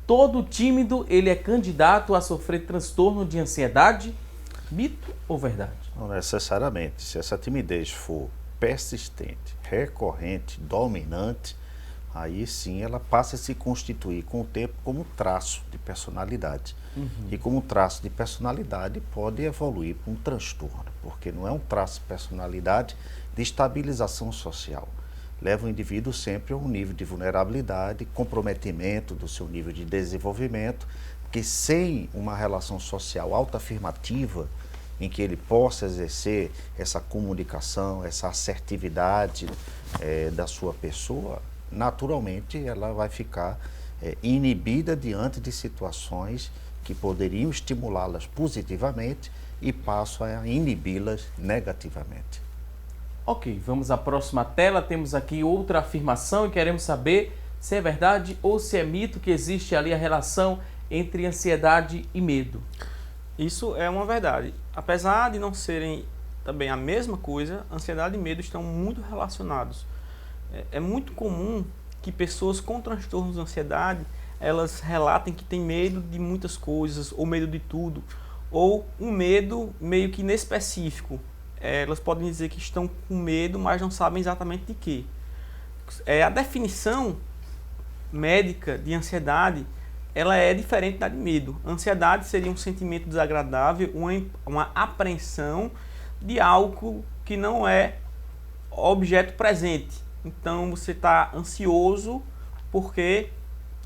Todo tímido ele é candidato a sofrer transtorno de ansiedade? Mito ou verdade? Não necessariamente. Se essa timidez for persistente, recorrente, dominante, aí sim ela passa a se constituir com o tempo como traço de personalidade. E como traço de personalidade pode evoluir para um transtorno, porque não é um traço de personalidade de estabilização social. Leva o indivíduo sempre a um nível de vulnerabilidade, comprometimento do seu nível de desenvolvimento, porque sem uma relação social autoafirmativa, em que ele possa exercer essa comunicação, essa assertividade da sua pessoa, naturalmente ela vai ficar inibida diante de situações que poderiam estimulá-las positivamente e passam a inibi-las negativamente. Ok, vamos à próxima tela. Temos aqui outra afirmação e queremos saber se é verdade ou se é mito que existe ali a relação entre ansiedade e medo. Isso é uma verdade. Apesar de não serem também a mesma coisa, ansiedade e medo estão muito relacionados. É muito comum que pessoas com transtornos de ansiedade, elas relatem que têm medo de muitas coisas, ou medo de tudo, ou um medo meio que inespecífico. Elas podem dizer que estão com medo, mas não sabem exatamente de quê. A definição médica de ansiedade, ela é diferente da de medo. Ansiedade seria um sentimento desagradável, uma apreensão de algo que não é objeto presente. Então você está ansioso porque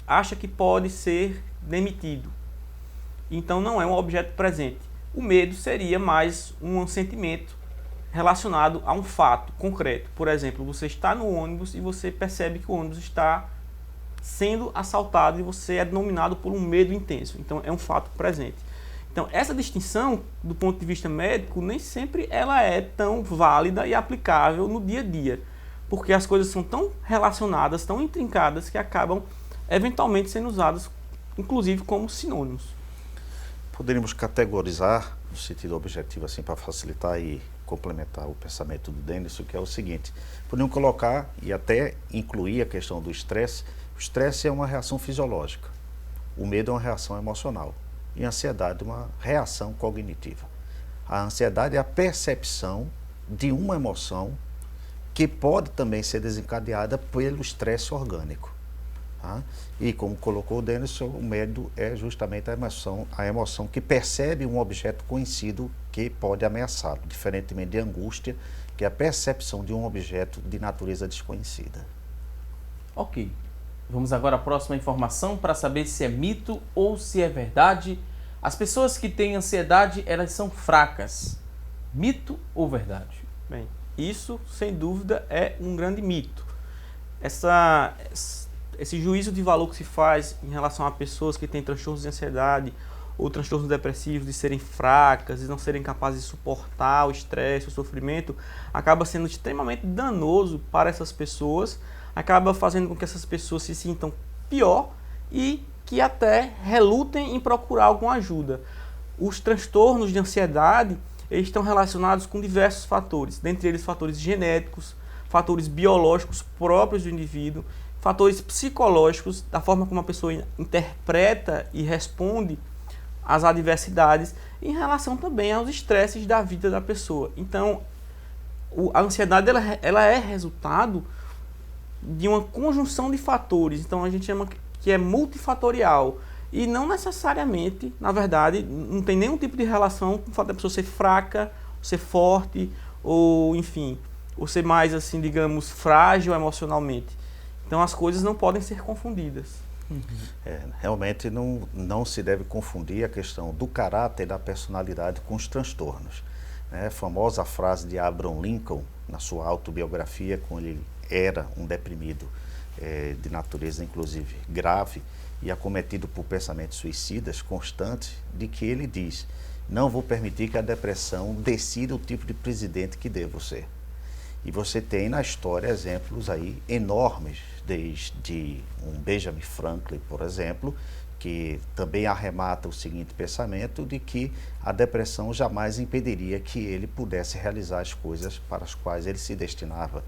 acha que pode ser demitido. Então não é um objeto presente. O medo seria mais um sentimento relacionado a um fato concreto. Por exemplo, você está no ônibus e você percebe que o ônibus está sendo assaltado e você é dominado por um medo intenso. Então é um fato presente. Então essa distinção, do ponto de vista médico, nem sempre ela é tão válida e aplicável no dia a dia, porque as coisas são tão relacionadas, tão intrincadas, que acabam eventualmente sendo usadas, inclusive, como sinônimos. Poderíamos categorizar, no sentido objetivo, assim, para facilitar e complementar o pensamento do Denison, que é o seguinte: podemos colocar e até incluir a questão do estresse. O estresse é uma reação fisiológica, o medo é uma reação emocional e a ansiedade é uma reação cognitiva. A ansiedade é a percepção de uma emoção que pode também ser desencadeada pelo estresse orgânico. Tá? E como colocou o Denison, o medo é justamente a emoção que percebe um objeto conhecido que pode ameaçá-lo, diferentemente de angústia, que é a percepção de um objeto de natureza desconhecida. Ok, vamos agora à próxima informação para saber se é mito ou se é verdade. As pessoas que têm ansiedade, elas são fracas. Mito ou verdade? Bem, isso sem dúvida é um grande mito. Essa esse juízo de valor que se faz em relação a pessoas que têm transtornos de ansiedade ou transtornos depressivos, de serem fracas, de não serem capazes de suportar o estresse, o sofrimento, acaba sendo extremamente danoso para essas pessoas, acaba fazendo com que essas pessoas se sintam pior e que até relutem em procurar alguma ajuda. Os transtornos de ansiedade, eles estão relacionados com diversos fatores, dentre eles fatores genéticos, fatores biológicos próprios do indivíduo, fatores psicológicos, da forma como a pessoa interpreta e responde às adversidades, em relação também aos estresses da vida da pessoa. Então, a ansiedade ela é resultado de uma conjunção de fatores, então a gente chama que é multifatorial, e não necessariamente, na verdade, não tem nenhum tipo de relação com o fato da pessoa ser fraca, ser forte, ou enfim, ou ser mais, assim, digamos, frágil emocionalmente. Então as coisas não podem ser confundidas. Realmente não se deve confundir a questão do caráter e da personalidade com os transtornos. A famosa frase de Abraham Lincoln, na sua autobiografia, quando ele era um deprimido de natureza, inclusive, grave e acometido por pensamentos suicidas constantes, de que ele diz: não vou permitir que a depressão decida o tipo de presidente que devo ser. E você tem na história exemplos aí enormes, desde um Benjamin Franklin, por exemplo, que também arremata o seguinte pensamento de que a depressão jamais impediria que ele pudesse realizar as coisas para as quais ele se destinava.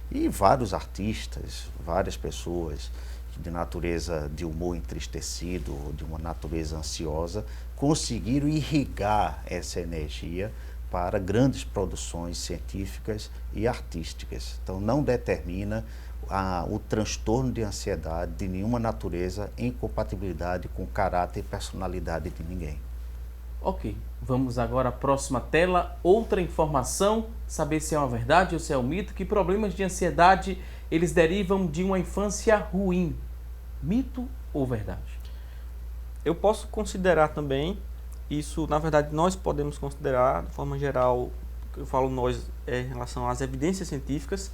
E vários artistas, várias pessoas de natureza de humor entristecido, de uma natureza ansiosa, conseguiram irrigar essa energia para grandes produções científicas e artísticas. Então não determina o transtorno de ansiedade de nenhuma natureza incompatibilidade com o caráter e personalidade de ninguém. Ok, vamos agora à próxima tela. Outra informação, saber se é uma verdade ou se é um mito, que problemas de ansiedade, eles derivam de uma infância ruim. Mito ou verdade? Eu posso considerar também, isso, na verdade, nós podemos considerar, de forma geral, eu falo nós em relação às evidências científicas,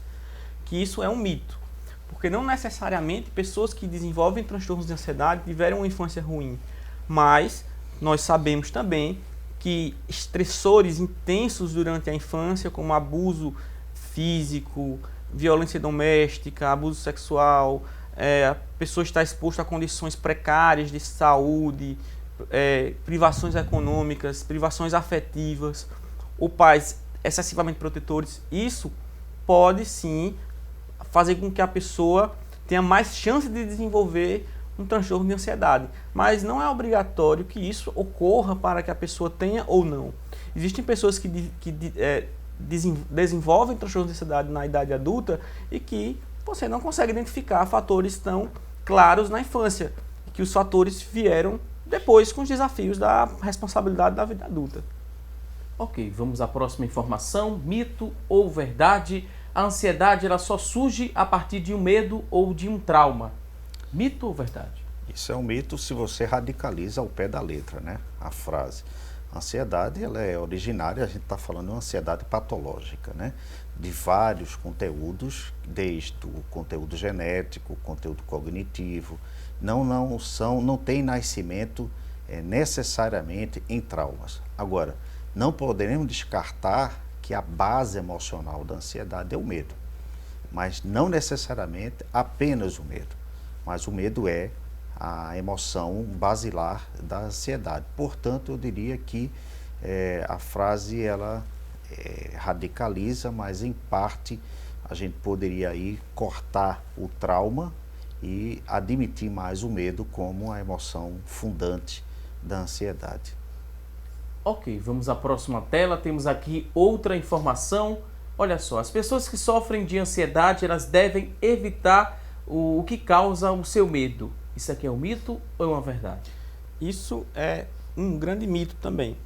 que isso é um mito. Porque não necessariamente pessoas que desenvolvem transtornos de ansiedade tiveram uma infância ruim, mas nós sabemos também que estressores intensos durante a infância, como abuso físico, violência doméstica, abuso sexual, a pessoa está exposta a condições precárias de saúde, privações econômicas, privações afetivas, ou pais excessivamente protetores, isso pode sim fazer com que a pessoa tenha mais chance de desenvolver um transtorno de ansiedade. Mas não é obrigatório que isso ocorra para que a pessoa tenha ou não. Existem pessoas que desenvolvem transtorno de ansiedade na idade adulta e que você não consegue identificar fatores tão claros na infância, que os fatores vieram depois com os desafios da responsabilidade da vida adulta. Ok, vamos à próxima informação. Mito ou verdade? A ansiedade ela só surge a partir de um medo ou de um trauma. Mito ou verdade? Isso é um mito se você radicaliza ao pé da letra, né? A frase. A ansiedade ela é originária, a gente está falando de uma ansiedade patológica, né? De vários conteúdos, desde o conteúdo genético, o conteúdo cognitivo, não tem nascimento necessariamente em traumas. Agora, não podemos descartar que a base emocional da ansiedade é o medo, mas não necessariamente apenas o medo, mas o medo é a emoção basilar da ansiedade. Portanto, eu diria que a frase ela radicaliza, mas em parte a gente poderia aí cortar o trauma e admitir mais o medo como a emoção fundante da ansiedade. Ok, vamos à próxima tela. Temos aqui outra informação. Olha só, as pessoas que sofrem de ansiedade, elas devem evitar o que causa o seu medo. Isso aqui é um mito ou é uma verdade? Isso é um grande mito também.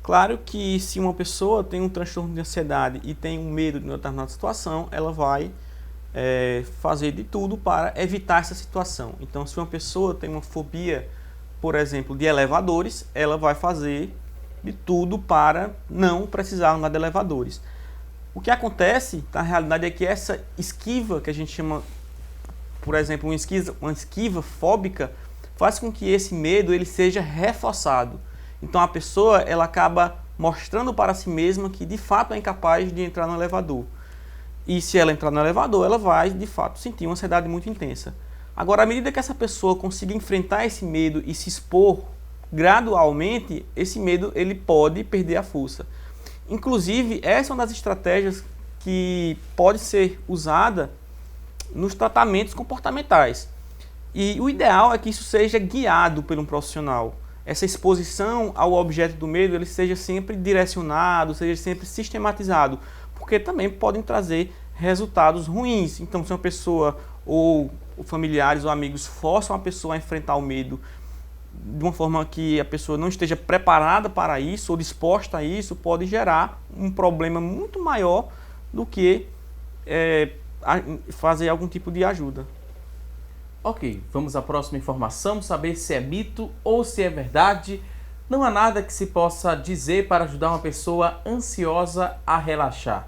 Claro que se uma pessoa tem um transtorno de ansiedade e tem um medo de uma determinada situação, ela vai fazer de tudo para evitar essa situação. Então, se uma pessoa tem uma fobia, por exemplo, de elevadores, ela vai fazer de tudo para não precisar andar de elevadores. O que acontece, na realidade, é que essa esquiva, que a gente chama por exemplo, uma esquiva fóbica, faz com que esse medo ele seja reforçado. Então a pessoa ela acaba mostrando para si mesma que de fato é incapaz de entrar no elevador. E se ela entrar no elevador, ela vai de fato sentir uma ansiedade muito intensa. Agora, à medida que essa pessoa consiga enfrentar esse medo e se expor gradualmente, esse medo ele pode perder a força. Inclusive, essa é uma das estratégias que pode ser usada nos tratamentos comportamentais. E o ideal é que isso seja guiado por um profissional. Essa exposição ao objeto do medo ele seja sempre direcionado, seja sempre sistematizado, porque também podem trazer resultados ruins. Então, se uma pessoa ou familiares ou amigos forçam a pessoa a enfrentar o medo de uma forma que a pessoa não esteja preparada para isso ou disposta a isso, pode gerar um problema muito maior do que fazer algum tipo de ajuda. Ok, vamos à próxima informação, saber se é mito ou se é verdade. Não há nada que se possa dizer para ajudar uma pessoa ansiosa a relaxar.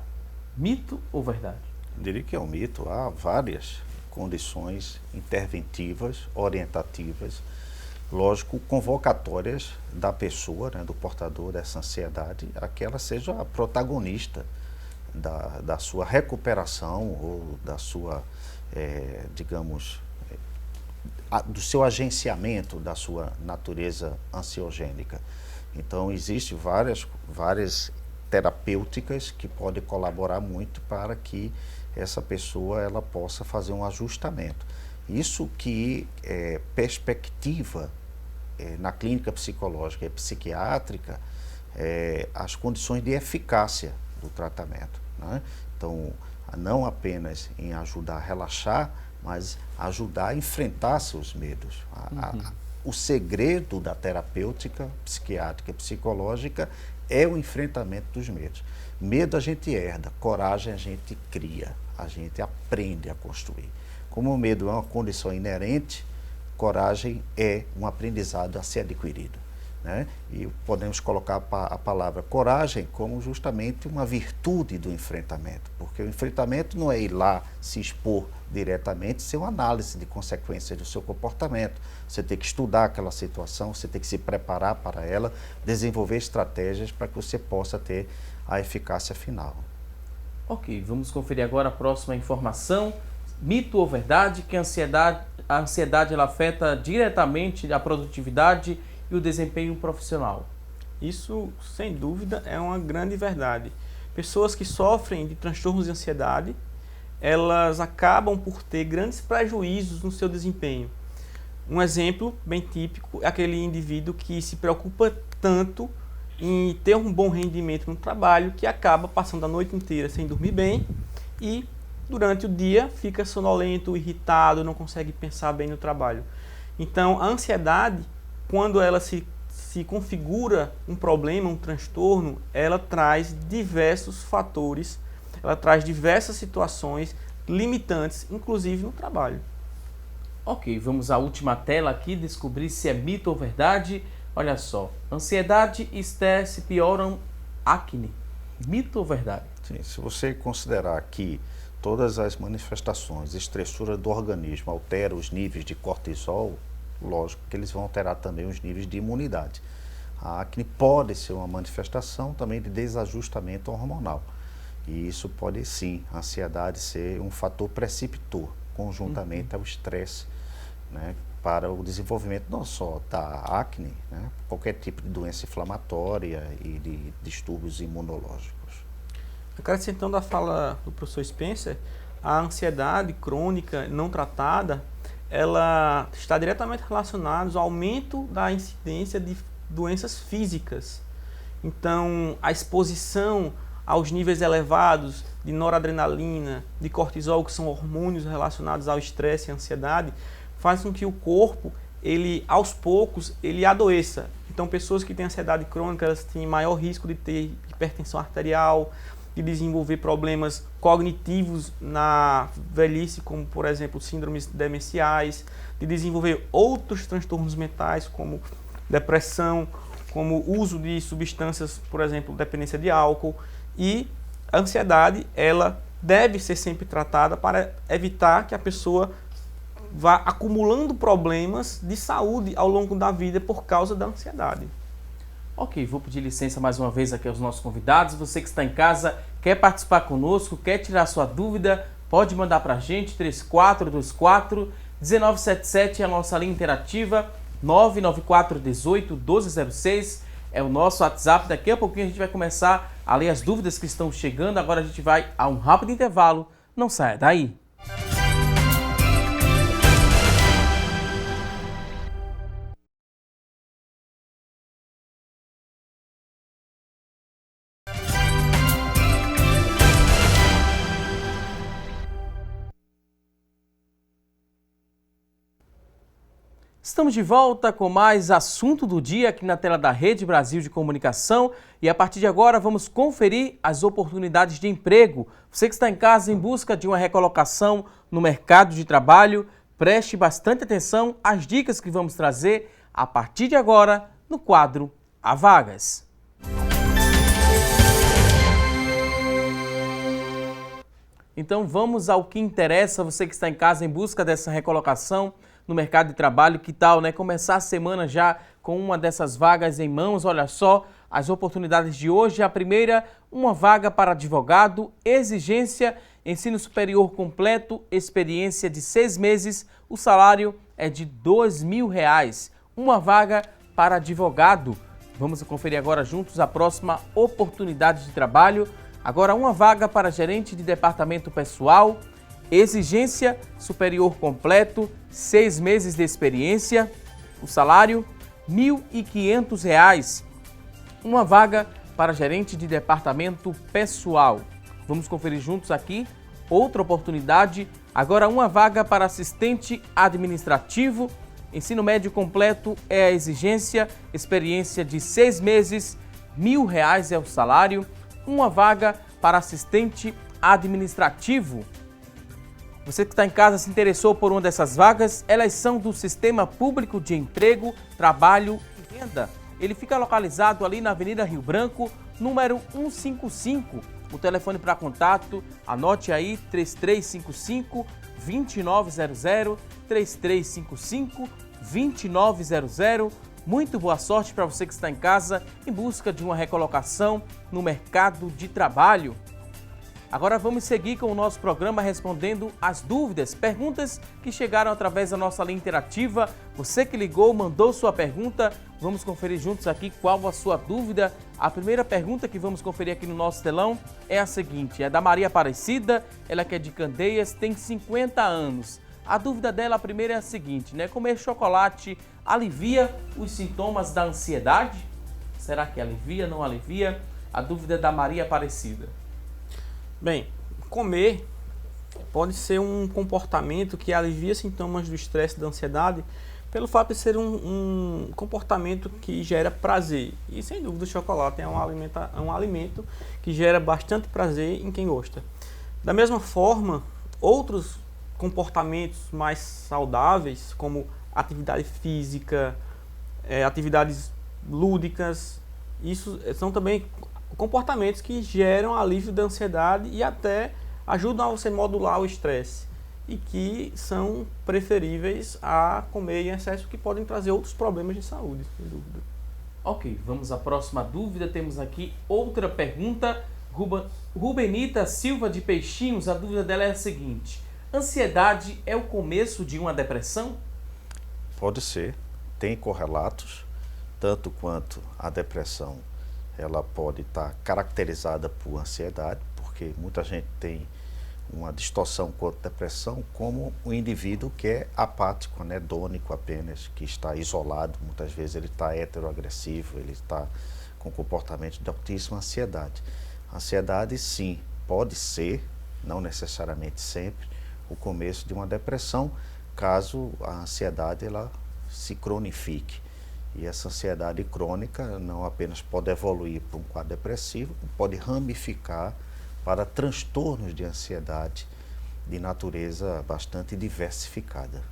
Mito ou verdade? Eu diria que é um mito. Há várias condições interventivas, orientativas, lógico, convocatórias da pessoa, né, do portador dessa ansiedade, a que ela seja a protagonista da sua recuperação ou da sua, do seu agenciamento da sua natureza ansiogênica. Então, existem várias terapêuticas que podem colaborar muito para que essa pessoa ela possa fazer um ajustamento. Isso que perspectiva na clínica psicológica e psiquiátrica as condições de eficácia do tratamento, né? Então, não apenas em ajudar a relaxar, mas ajudar a enfrentar seus medos. O segredo da terapêutica psiquiátrica e psicológica é o enfrentamento dos medos. Medo a gente herda, coragem a gente cria, a gente aprende a construir. Como o medo é uma condição inerente, coragem é um aprendizado a ser adquirido, né? E podemos colocar a palavra coragem como justamente uma virtude do enfrentamento, porque o enfrentamento não é ir lá se expor diretamente, ser uma análise de consequências do seu comportamento. Você tem que estudar aquela situação, você tem que se preparar para ela, desenvolver estratégias para que você possa ter a eficácia final. Ok, vamos conferir agora a próxima informação. Mito ou verdade que a ansiedade ela afeta diretamente a produtividade e o desempenho profissional? Isso, sem dúvida, é uma grande verdade. Pessoas que sofrem de transtornos de ansiedade, elas acabam por ter grandes prejuízos no seu desempenho. Um exemplo bem típico é aquele indivíduo que se preocupa tanto em ter um bom rendimento no trabalho que acaba passando a noite inteira sem dormir bem e durante o dia fica sonolento, irritado, não consegue pensar bem no trabalho. Então, a ansiedade, quando ela se configura um problema, um transtorno, ela traz diversos fatores, ela traz diversas situações limitantes, inclusive no trabalho. Ok, vamos à última tela aqui, descobrir se é mito ou verdade. Olha só, ansiedade e estresse pioram acne. Mito ou verdade? Sim, se você considerar que todas as manifestações, estressura do organismo alteram os níveis de cortisol, lógico que eles vão alterar também os níveis de imunidade. A acne pode ser uma manifestação também de desajustamento hormonal. E isso pode sim, a ansiedade ser um fator precipitor, conjuntamente ao estresse, né, para o desenvolvimento não só da acne, né, qualquer tipo de doença inflamatória e de distúrbios imunológicos. Acrescentando a fala do professor Spencer, a ansiedade crônica não tratada, ela está diretamente relacionada ao aumento da incidência de doenças físicas. Então, a exposição aos níveis elevados de noradrenalina, de cortisol, que são hormônios relacionados ao estresse e ansiedade, faz com que o corpo, ele aos poucos, ele adoeça. Então, pessoas que têm ansiedade crônica, elas têm maior risco de ter hipertensão arterial, de desenvolver problemas cognitivos na velhice, como, por exemplo, síndromes demenciais, de desenvolver outros transtornos mentais, como depressão, como uso de substâncias, por exemplo, dependência de álcool. E a ansiedade, ela deve ser sempre tratada para evitar que a pessoa vai acumulando problemas de saúde ao longo da vida por causa da ansiedade. Ok, vou pedir licença mais uma vez aqui aos nossos convidados. Você que está em casa, quer participar conosco, quer tirar sua dúvida, pode mandar para a gente, 3424-1977 é a nossa linha interativa, 99418-1206 é o nosso WhatsApp. Daqui a pouquinho a gente vai começar a ler as dúvidas que estão chegando. Agora a gente vai a um rápido intervalo. Não saia daí. Estamos de volta com mais assunto do dia aqui na tela da Rede Brasil de Comunicação e a partir de agora vamos conferir as oportunidades de emprego. Você que está em casa em busca de uma recolocação no mercado de trabalho, preste bastante atenção às dicas que vamos trazer a partir de agora no quadro Há Vagas. Então vamos ao que interessa, você que está em casa em busca dessa recolocação no mercado de trabalho. Que tal, né? Começar a semana já com uma dessas vagas em mãos. Olha só as oportunidades de hoje. A primeira, uma vaga para advogado, exigência, ensino superior completo, experiência de 6 meses, o salário é de R$2.000. Uma vaga para advogado. Vamos conferir agora juntos a próxima oportunidade de trabalho. Agora, uma vaga para gerente de departamento pessoal, exigência superior completo, 6 meses de experiência, o salário R$1.500. Uma vaga para gerente de departamento pessoal. Vamos conferir juntos aqui outra oportunidade. Agora, uma vaga para assistente administrativo, ensino médio completo é a exigência, experiência de 6 meses, R$1.000 é o salário. Uma vaga para assistente administrativo. Você que está em casa se interessou por uma dessas vagas, elas são do Sistema Público de Emprego, Trabalho e Renda. Ele fica localizado ali na Avenida Rio Branco, número 155. O telefone para contato, anote aí, 3355-2900, 3355-2900. Muito boa sorte para você que está em casa em busca de uma recolocação no mercado de trabalho. Agora vamos seguir com o nosso programa respondendo as dúvidas, perguntas que chegaram através da nossa linha interativa. Você que ligou, mandou sua pergunta, vamos conferir juntos aqui qual a sua dúvida. A primeira pergunta que vamos conferir aqui no nosso telão é a seguinte, é da Maria Aparecida, ela que é de Candeias, tem 50 anos. A dúvida dela, a primeira é a seguinte, né? Comer chocolate alivia os sintomas da ansiedade? Será que alivia, não alivia? A dúvida é da Maria Aparecida. Bem, comer pode ser um comportamento que alivia sintomas do estresse e da ansiedade pelo fato de ser um comportamento que gera prazer. E sem dúvida o chocolate é um alimento que gera bastante prazer em quem gosta. Da mesma forma, outros comportamentos mais saudáveis, como atividade física, atividades lúdicas, isso são também comportamentos que geram alívio da ansiedade e até ajudam a você modular o estresse e que são preferíveis a comer em excesso, que podem trazer outros problemas de saúde, sem dúvida. Ok, vamos à próxima dúvida. Temos aqui outra pergunta. Rubenita Silva de Peixinhos, a dúvida dela é a seguinte: ansiedade é o começo de uma depressão? Pode ser, tem correlatos, tanto quanto a depressão ela pode estar caracterizada por ansiedade, porque muita gente tem uma distorção quanto à depressão como um indivíduo que é apático, anedônico apenas, que está isolado, muitas vezes ele está heteroagressivo, ele está com comportamento de altíssima ansiedade. A ansiedade, sim, pode ser, não necessariamente sempre, o começo de uma depressão, caso a ansiedade ela se cronifique. E essa ansiedade crônica não apenas pode evoluir para um quadro depressivo, pode ramificar para transtornos de ansiedade de natureza bastante diversificada.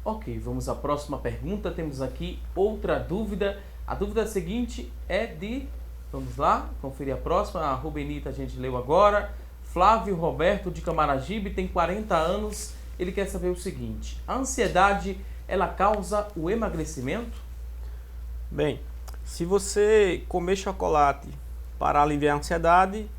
Ok, vamos à próxima pergunta. Temos aqui outra dúvida. A dúvida seguinte é de... Vamos lá, conferir a próxima. A Rubenita a gente leu agora. Flávio Roberto de Camaragibe tem 40 anos ele quer saber o seguinte: a ansiedade, ela causa o emagrecimento? Bem, se você comer chocolate para aliviar a ansiedade,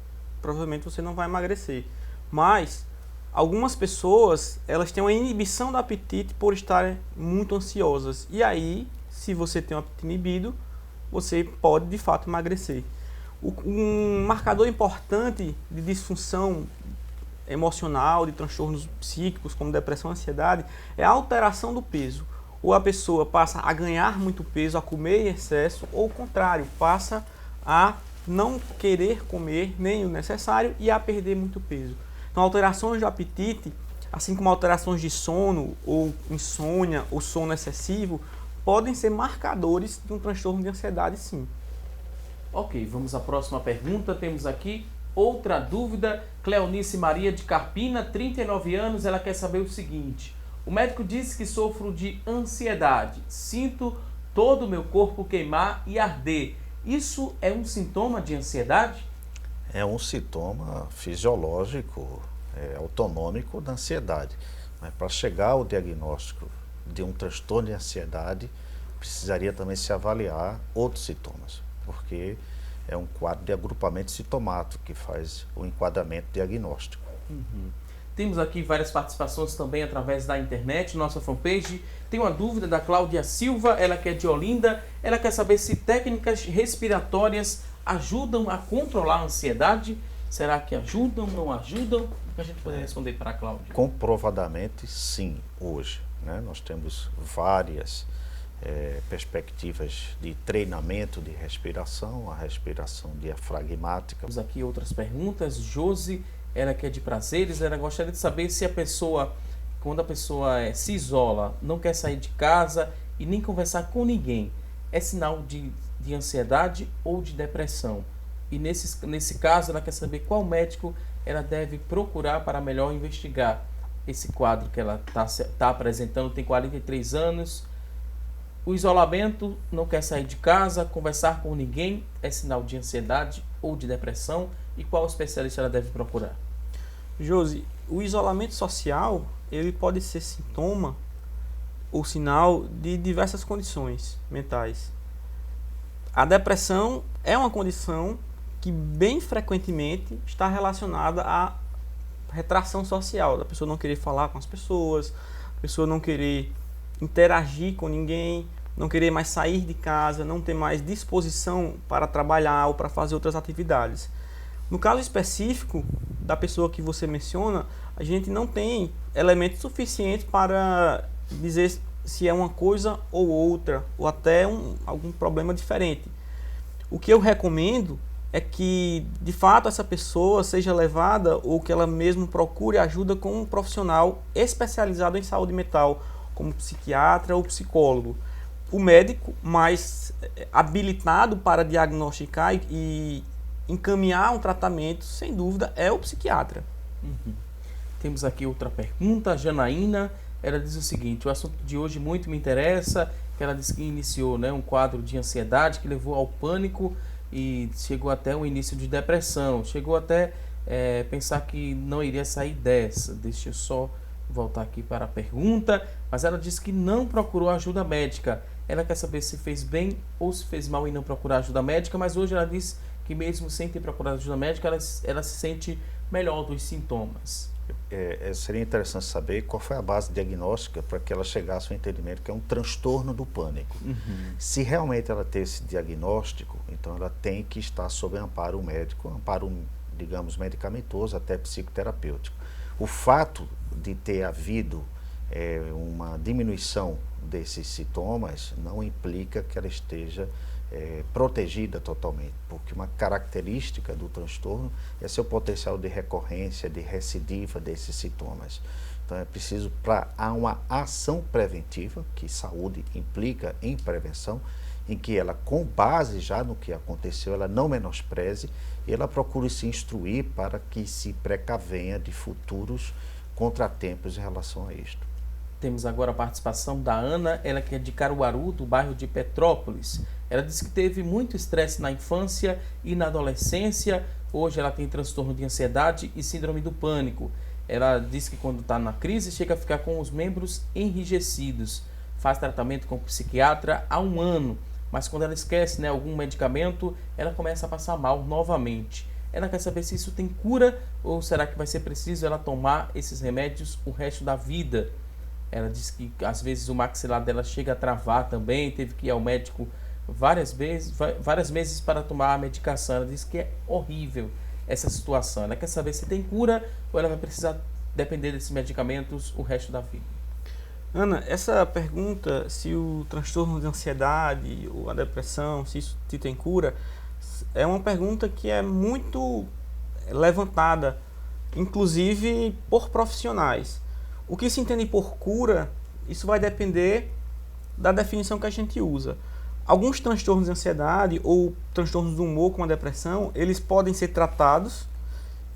provavelmente você não vai emagrecer. Mas algumas pessoas, elas têm uma inibição do apetite por estarem muito ansiosas. E aí, se você tem um apetite inibido, você pode de fato emagrecer. Um marcador importante de disfunção emocional, de transtornos psíquicos, como depressão e ansiedade, é a alteração do peso. Ou a pessoa passa a ganhar muito peso, a comer em excesso, ou o contrário, passa a não querer comer nem o necessário e a perder muito peso. Então, alterações do apetite, assim como alterações de sono, ou insônia, ou sono excessivo, podem ser marcadores de um transtorno de ansiedade, sim. Ok, vamos à próxima pergunta. Temos aqui outra dúvida. Cleonice Maria de Carpina, 39 anos, ela quer saber o seguinte: o médico disse que sofro de ansiedade, sinto todo o meu corpo queimar e arder. Isso é um sintoma de ansiedade? É um sintoma fisiológico, autonômico da ansiedade. Mas para chegar ao diagnóstico de um transtorno de ansiedade, precisaria também se avaliar outros sintomas, porque é um quadro de agrupamento sintomático que faz o enquadramento diagnóstico. Temos aqui várias participações também através da internet, nossa fanpage. Tem uma dúvida da Cláudia Silva, ela que é de Olinda, ela quer saber se técnicas respiratórias ajudam a controlar a ansiedade. Será que ajudam, não ajudam? O que a gente pode responder para a Cláudia? Comprovadamente, sim, hoje. Nós temos várias perspectivas de treinamento de respiração, a respiração diafragmática. Temos aqui outras perguntas. Josi, ela que é de Prazeres, ela gostaria de saber se a pessoa, quando a pessoa se isola, não quer sair de casa e nem conversar com ninguém, é sinal de ansiedade ou de depressão. E nesse caso, ela quer saber qual médico ela deve procurar para melhor investigar esse quadro que ela está apresentando. Tem 43 anos, o isolamento, não quer sair de casa, conversar com ninguém, é sinal de ansiedade ou de depressão? E qual especialista ela deve procurar? Josi, o isolamento social, ele pode ser sintoma ou sinal de diversas condições mentais. A depressão é uma condição que bem frequentemente está relacionada à retração social, da pessoa não querer falar com as pessoas, a pessoa não querer interagir com ninguém, não querer mais sair de casa, não ter mais disposição para trabalhar ou para fazer outras atividades. No caso específico da pessoa que você menciona, a gente não tem elementos suficientes para dizer se é uma coisa ou outra, ou até algum problema diferente. O que eu recomendo é que, de fato, essa pessoa seja levada ou que ela mesma procure ajuda com um profissional especializado em saúde mental, como psiquiatra ou psicólogo. O médico mais habilitado para diagnosticar e encaminhar um tratamento, sem dúvida, é o psiquiatra. Temos aqui outra pergunta. A Janaína, ela diz o seguinte: o assunto de hoje muito me interessa, que ela disse que iniciou um quadro de ansiedade que levou ao pânico e chegou até o início de depressão, chegou até pensar que não iria sair dessa. Deixa eu só voltar aqui para a pergunta, mas ela disse que não procurou ajuda médica. Ela quer saber se fez bem ou se fez mal em não procurar ajuda médica, mas hoje ela disse que mesmo sem ter procurado ajuda médica, ela se sente melhor dos sintomas. Seria interessante saber qual foi a base diagnóstica para que ela chegasse ao entendimento que é um transtorno do pânico. Se realmente ela tem esse diagnóstico, então ela tem que estar sob amparo médico, amparo, digamos, medicamentoso, até psicoterapêutico. O fato de ter havido uma diminuição desses sintomas não implica que ela esteja protegida totalmente, porque uma característica do transtorno é seu potencial de recorrência, de recidiva desses sintomas. Então é preciso, para uma ação preventiva, que saúde implica em prevenção, em que ela, com base já no que aconteceu, ela não menospreze e ela procure se instruir para que se precavenha de futuros contratempos em relação a isto. Temos agora a participação da Ana, ela que é de Caruaru, do bairro de Petrópolis. Ela disse que teve muito estresse na infância e na adolescência. Hoje ela tem transtorno de ansiedade e síndrome do pânico. ela diz que quando está na crise chega a ficar com os membros enrijecidos. Faz tratamento com o psiquiatra há 1 ano, mas quando ela esquece, né, algum medicamento, ela começa a passar mal novamente. Ela quer saber se isso tem cura ou será que vai ser preciso ela tomar esses remédios o resto da vida. Ela diz que às vezes o maxilar dela chega a travar também, teve que ir ao médico várias vezes para tomar a medicação. Ela diz que é horrível essa situação. Ela quer saber se tem cura ou ela vai precisar depender desses medicamentos o resto da vida. Ana, essa pergunta, se o transtorno de ansiedade ou a depressão, se isso tem cura, é uma pergunta que é muito levantada, inclusive por profissionais. O que se entende por cura, isso vai depender da definição que a gente usa. Alguns transtornos de ansiedade ou transtornos do humor, como a depressão, eles podem ser tratados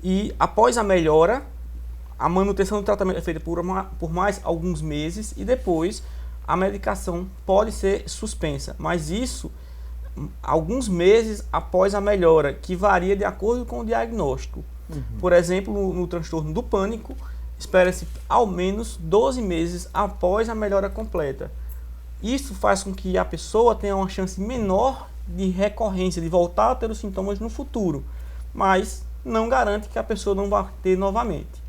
e, após a melhora, a manutenção do tratamento é feita por mais alguns meses e depois a medicação pode ser suspensa. Mas isso, alguns meses após a melhora, que varia de acordo com o diagnóstico. Por exemplo, no transtorno do pânico, espera-se ao menos 12 meses após a melhora completa. Isso faz com que a pessoa tenha uma chance menor de recorrência, de voltar a ter os sintomas no futuro, mas não garante que a pessoa não vá ter novamente.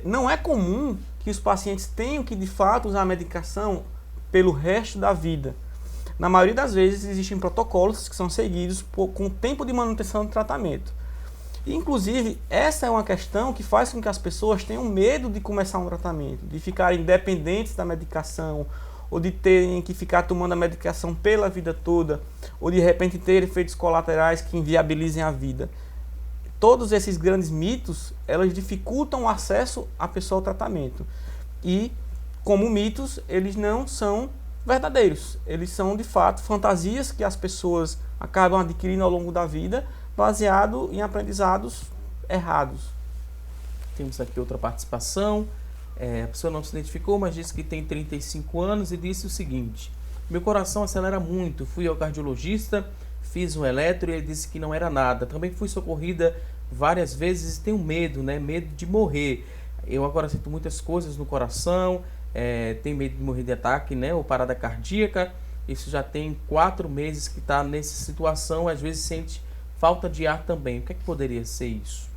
Não é comum que os pacientes tenham que, de fato, usar a medicação pelo resto da vida. Na maioria das vezes, existem protocolos que são seguidos com o tempo de manutenção do tratamento. Inclusive, essa é uma questão que faz com que as pessoas tenham medo de começar um tratamento, de ficarem dependentes da medicação, ou de terem que ficar tomando a medicação pela vida toda, ou de repente ter efeitos colaterais que inviabilizem a vida. Todos esses grandes mitos, elas dificultam o acesso à pessoa ao tratamento. E, como mitos, eles não são verdadeiros. Eles são, de fato, fantasias que as pessoas acabam adquirindo ao longo da vida, baseado em aprendizados errados. Temos aqui outra participação. A pessoa não se identificou, mas disse que tem 35 anos e disse o seguinte: meu coração acelera muito, fui ao cardiologista, fiz um eletro e ele disse que não era nada. Também fui socorrida várias vezes e tenho medo, né? Medo de morrer. Eu agora sinto muitas coisas no coração, tenho medo de morrer de ataque, né? Ou parada cardíaca. Isso já tem 4 meses que está nessa situação, às vezes sente falta de ar também. O que é que poderia ser isso?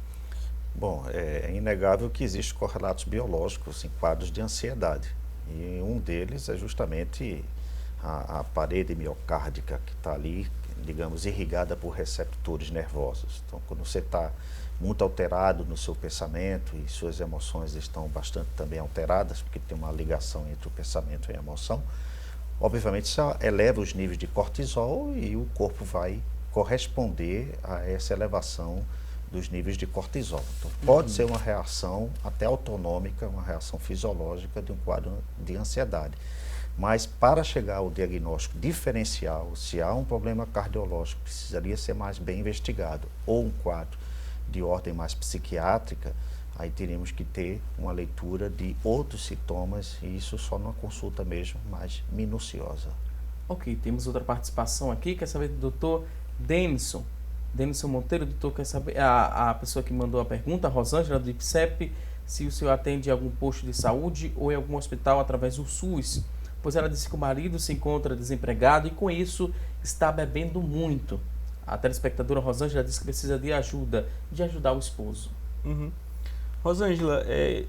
Bom, é inegável que existem correlatos biológicos em quadros de ansiedade. E um deles é justamente a parede miocárdica que está ali, digamos, irrigada por receptores nervosos. Então, quando você está muito alterado no seu pensamento e suas emoções estão bastante também alteradas, porque tem uma ligação entre o pensamento e a emoção, obviamente isso eleva os níveis de cortisol e o corpo vai corresponder a essa elevação dos níveis de cortisol. Então, pode ser uma reação até autonômica, uma reação fisiológica de um quadro de ansiedade. Mas para chegar ao diagnóstico diferencial, se há um problema cardiológico, precisaria ser mais bem investigado, ou um quadro de ordem mais psiquiátrica, aí teríamos que ter uma leitura de outros sintomas, e isso só numa consulta mesmo mais minuciosa. Ok, temos outra participação aqui, quer saber do doutor Denison Monteiro. Doutor, quer saber, a pessoa que mandou a pergunta, a Rosângela do IPSEP, se o senhor atende em algum posto de saúde ou em algum hospital através do SUS, pois ela disse que o marido se encontra desempregado e com isso está bebendo muito. A telespectadora Rosângela disse que precisa de ajudar o esposo. Rosângela,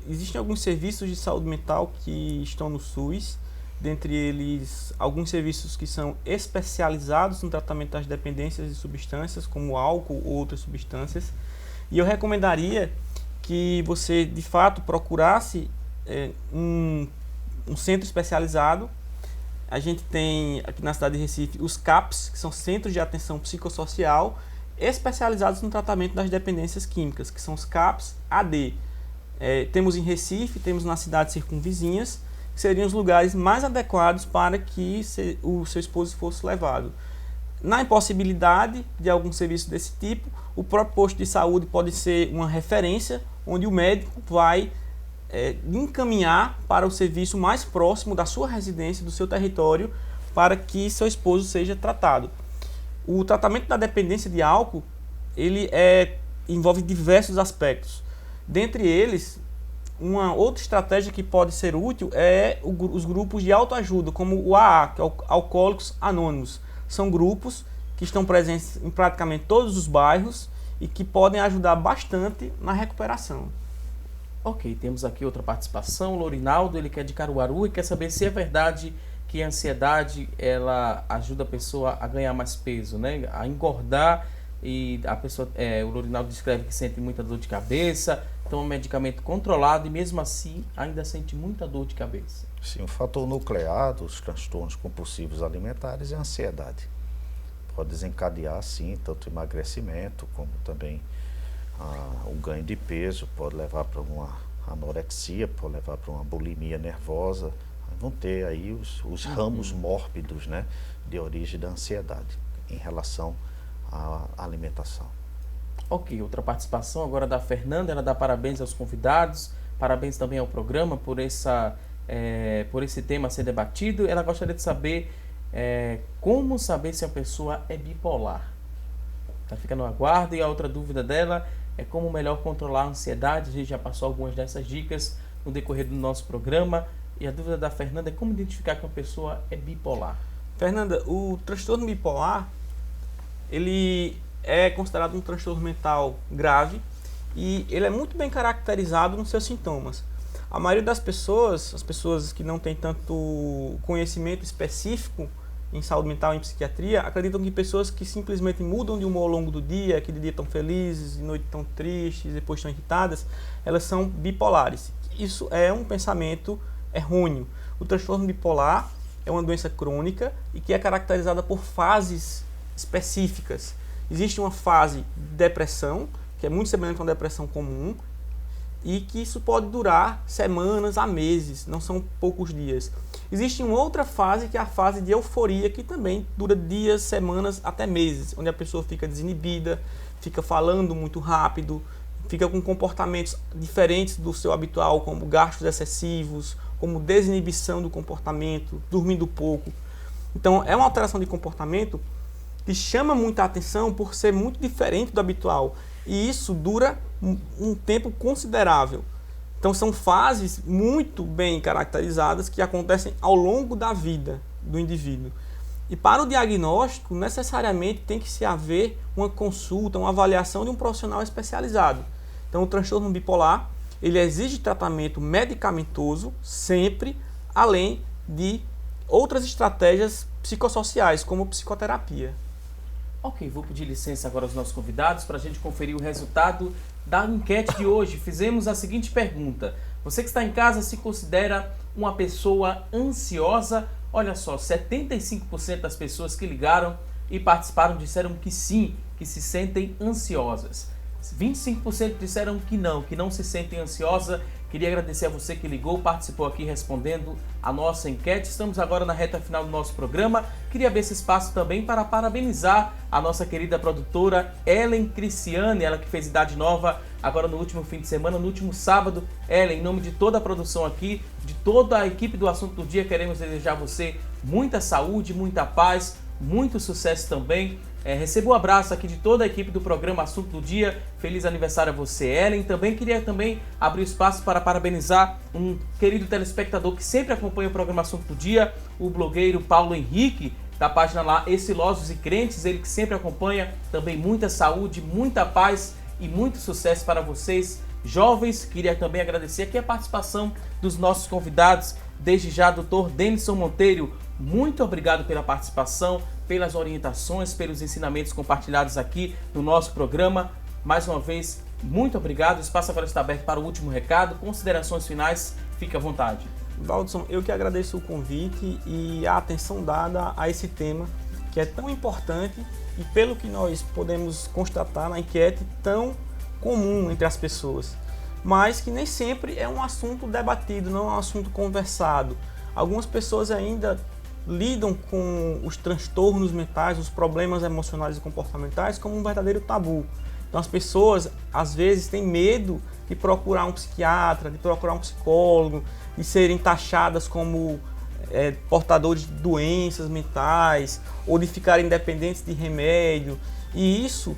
existem alguns serviços de saúde mental que estão no SUS, dentre eles alguns serviços que são especializados no tratamento das dependências de substâncias, como álcool ou outras substâncias, e eu recomendaria que você, de fato, procurasse um centro especializado. A gente tem aqui na cidade de Recife os CAPs, que são Centros de Atenção Psicossocial, especializados no tratamento das dependências químicas, que são os CAPs AD. Temos em Recife, temos nas cidades circunvizinhas, que seriam os lugares mais adequados para que o seu esposo fosse levado. Na impossibilidade de algum serviço desse tipo, o próprio posto de saúde pode ser uma referência, onde o médico vai encaminhar para o serviço mais próximo da sua residência, do seu território, para que seu esposo seja tratado. O tratamento da dependência de álcool, ele envolve diversos aspectos. Dentre eles, uma outra estratégia que pode ser útil é os grupos de autoajuda, como o AA, que é o Alcoólicos Anônimos. São grupos que estão presentes em praticamente todos os bairros e que podem ajudar bastante na recuperação. Ok, temos aqui outra participação. O Lorinaldo, ele quer de Caruaru e quer saber se é verdade que a ansiedade ela ajuda a pessoa a ganhar mais peso, né? A engordar, e a pessoa, o Lorinaldo descreve que sente muita dor de cabeça, toma um medicamento controlado e mesmo assim ainda sente muita dor de cabeça. Sim, o fator nuclear dos transtornos compulsivos alimentares é a ansiedade. Pode desencadear, sim, tanto emagrecimento como também o ganho de peso, pode levar para uma anorexia, pode levar para uma bulimia nervosa. Vão ter aí os ramos mórbidos, né, de origem da ansiedade em relação à alimentação. Ok, outra participação agora da Fernanda, ela dá parabéns aos convidados, parabéns também ao programa por esse tema a ser debatido. Ela gostaria de saber como saber se a pessoa é bipolar. Ela fica no aguardo. E a outra dúvida dela é como melhor controlar a ansiedade. A gente já passou algumas dessas dicas no decorrer do nosso programa. E a dúvida da Fernanda é como identificar que uma pessoa é bipolar. Fernanda, o transtorno bipolar, ele é considerado um transtorno mental grave e ele é muito bem caracterizado nos seus sintomas. A maioria das pessoas, as pessoas que não têm tanto conhecimento específico em saúde mental e em psiquiatria, acreditam que pessoas que simplesmente mudam de humor ao longo do dia, que de dia estão felizes, de noite estão tristes, depois estão irritadas, elas são bipolares. Isso é um pensamento errôneo. O transtorno bipolar é uma doença crônica e que é caracterizada por fases específicas. Existe uma fase de depressão, que é muito semelhante a uma depressão comum, e que isso pode durar semanas a meses, não são poucos dias. Existe uma outra fase, que é a fase de euforia, que também dura dias, semanas, até meses, onde a pessoa fica desinibida, fica falando muito rápido, fica com comportamentos diferentes do seu habitual, como gastos excessivos, como desinibição do comportamento, dormindo pouco. Então, é uma alteração de comportamento que chama muita atenção por ser muito diferente do habitual. E isso dura um tempo considerável. Então, são fases muito bem caracterizadas que acontecem ao longo da vida do indivíduo. E para o diagnóstico, necessariamente tem que se haver uma consulta, uma avaliação de um profissional especializado. Então, o transtorno bipolar, ele exige tratamento medicamentoso sempre, além de outras estratégias psicossociais, como psicoterapia. Ok, vou pedir licença agora aos nossos convidados para a gente conferir o resultado da enquete de hoje. Fizemos a seguinte pergunta: você que está em casa se considera uma pessoa ansiosa? Olha só, 75% das pessoas que ligaram e participaram disseram que sim, que se sentem ansiosas. 25% disseram que não se sentem ansiosa. Queria agradecer a você que ligou, participou aqui respondendo a nossa enquete. Estamos agora na reta final do nosso programa. Queria ver esse espaço também para parabenizar a nossa querida produtora Ellen Cristiane, ela que fez idade nova agora no último fim de semana, no último sábado. Ellen, em nome de toda a produção aqui, de toda a equipe do Assunto do Dia, queremos desejar a você muita saúde, muita paz, muito sucesso também. Receba um abraço aqui de toda a equipe do programa Assunto do Dia. Feliz aniversário a você, Ellen. Queria abrir espaço para parabenizar um querido telespectador que sempre acompanha o programa Assunto do Dia, o blogueiro Paulo Henrique, da página lá Estilosos e Crentes, ele que sempre acompanha. Também muita saúde, muita paz e muito sucesso para vocês, jovens. Queria também agradecer aqui a participação dos nossos convidados, desde já, Dr. Denison Monteiro. Muito obrigado pela participação, pelas orientações, pelos ensinamentos compartilhados aqui no nosso programa. Mais uma vez, muito obrigado. O espaço agora está aberto para o último recado. Considerações finais, fique à vontade. Valdson, eu que agradeço o convite e a atenção dada a esse tema que é tão importante e, pelo que nós podemos constatar na enquete, tão comum entre as pessoas, mas que nem sempre é um assunto debatido, não é um assunto conversado. Algumas pessoas ainda lidam com os transtornos mentais, os problemas emocionais e comportamentais como um verdadeiro tabu. Então as pessoas às vezes têm medo de procurar um psiquiatra, de procurar um psicólogo, de serem taxadas como portadores de doenças mentais ou de ficarem dependentes de remédio. E isso,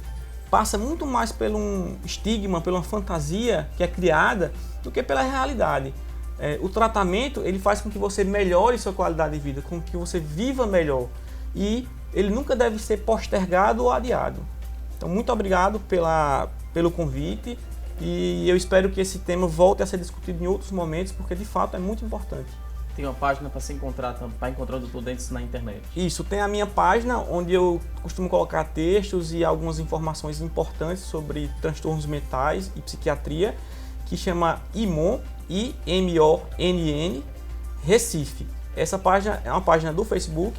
passa muito mais pelo um estigma, pela uma fantasia que é criada, do que pela realidade. O tratamento, ele faz com que você melhore sua qualidade de vida, com que você viva melhor. E ele nunca deve ser postergado ou adiado. Então, muito obrigado pelo convite e eu espero que esse tema volte a ser discutido em outros momentos, porque de fato é muito importante. Tem uma página para se encontrar, para encontrar o Dr. Denis na internet. Isso, tem a minha página, onde eu costumo colocar textos e algumas informações importantes sobre transtornos mentais e psiquiatria, que chama IMON, IMONN, Recife. Essa página é uma página do Facebook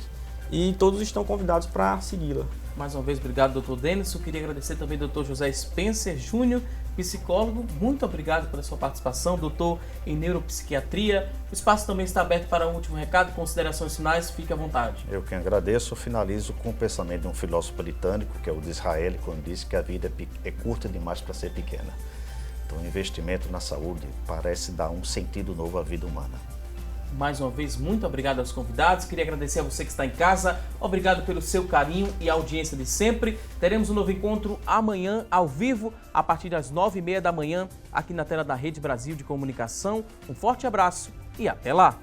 e todos estão convidados para segui-la. Mais uma vez, obrigado, Dr. Denis. Eu queria agradecer também ao Dr. José Spencer Júnior, psicólogo. Muito obrigado pela sua participação, doutor em neuropsiquiatria. O espaço também está aberto para um último recado, considerações finais, fique à vontade. Eu que agradeço, finalizo com o pensamento de um filósofo britânico, que é o Disraeli, quando disse que a vida é curta demais para ser pequena. Então, o investimento na saúde parece dar um sentido novo à vida humana. Mais uma vez, muito obrigado aos convidados. Queria agradecer a você que está em casa. Obrigado pelo seu carinho e audiência de sempre. Teremos um novo encontro amanhã, ao vivo, a partir das 9h30 da manhã, aqui na tela da Rede Brasil de Comunicação. Um forte abraço e até lá!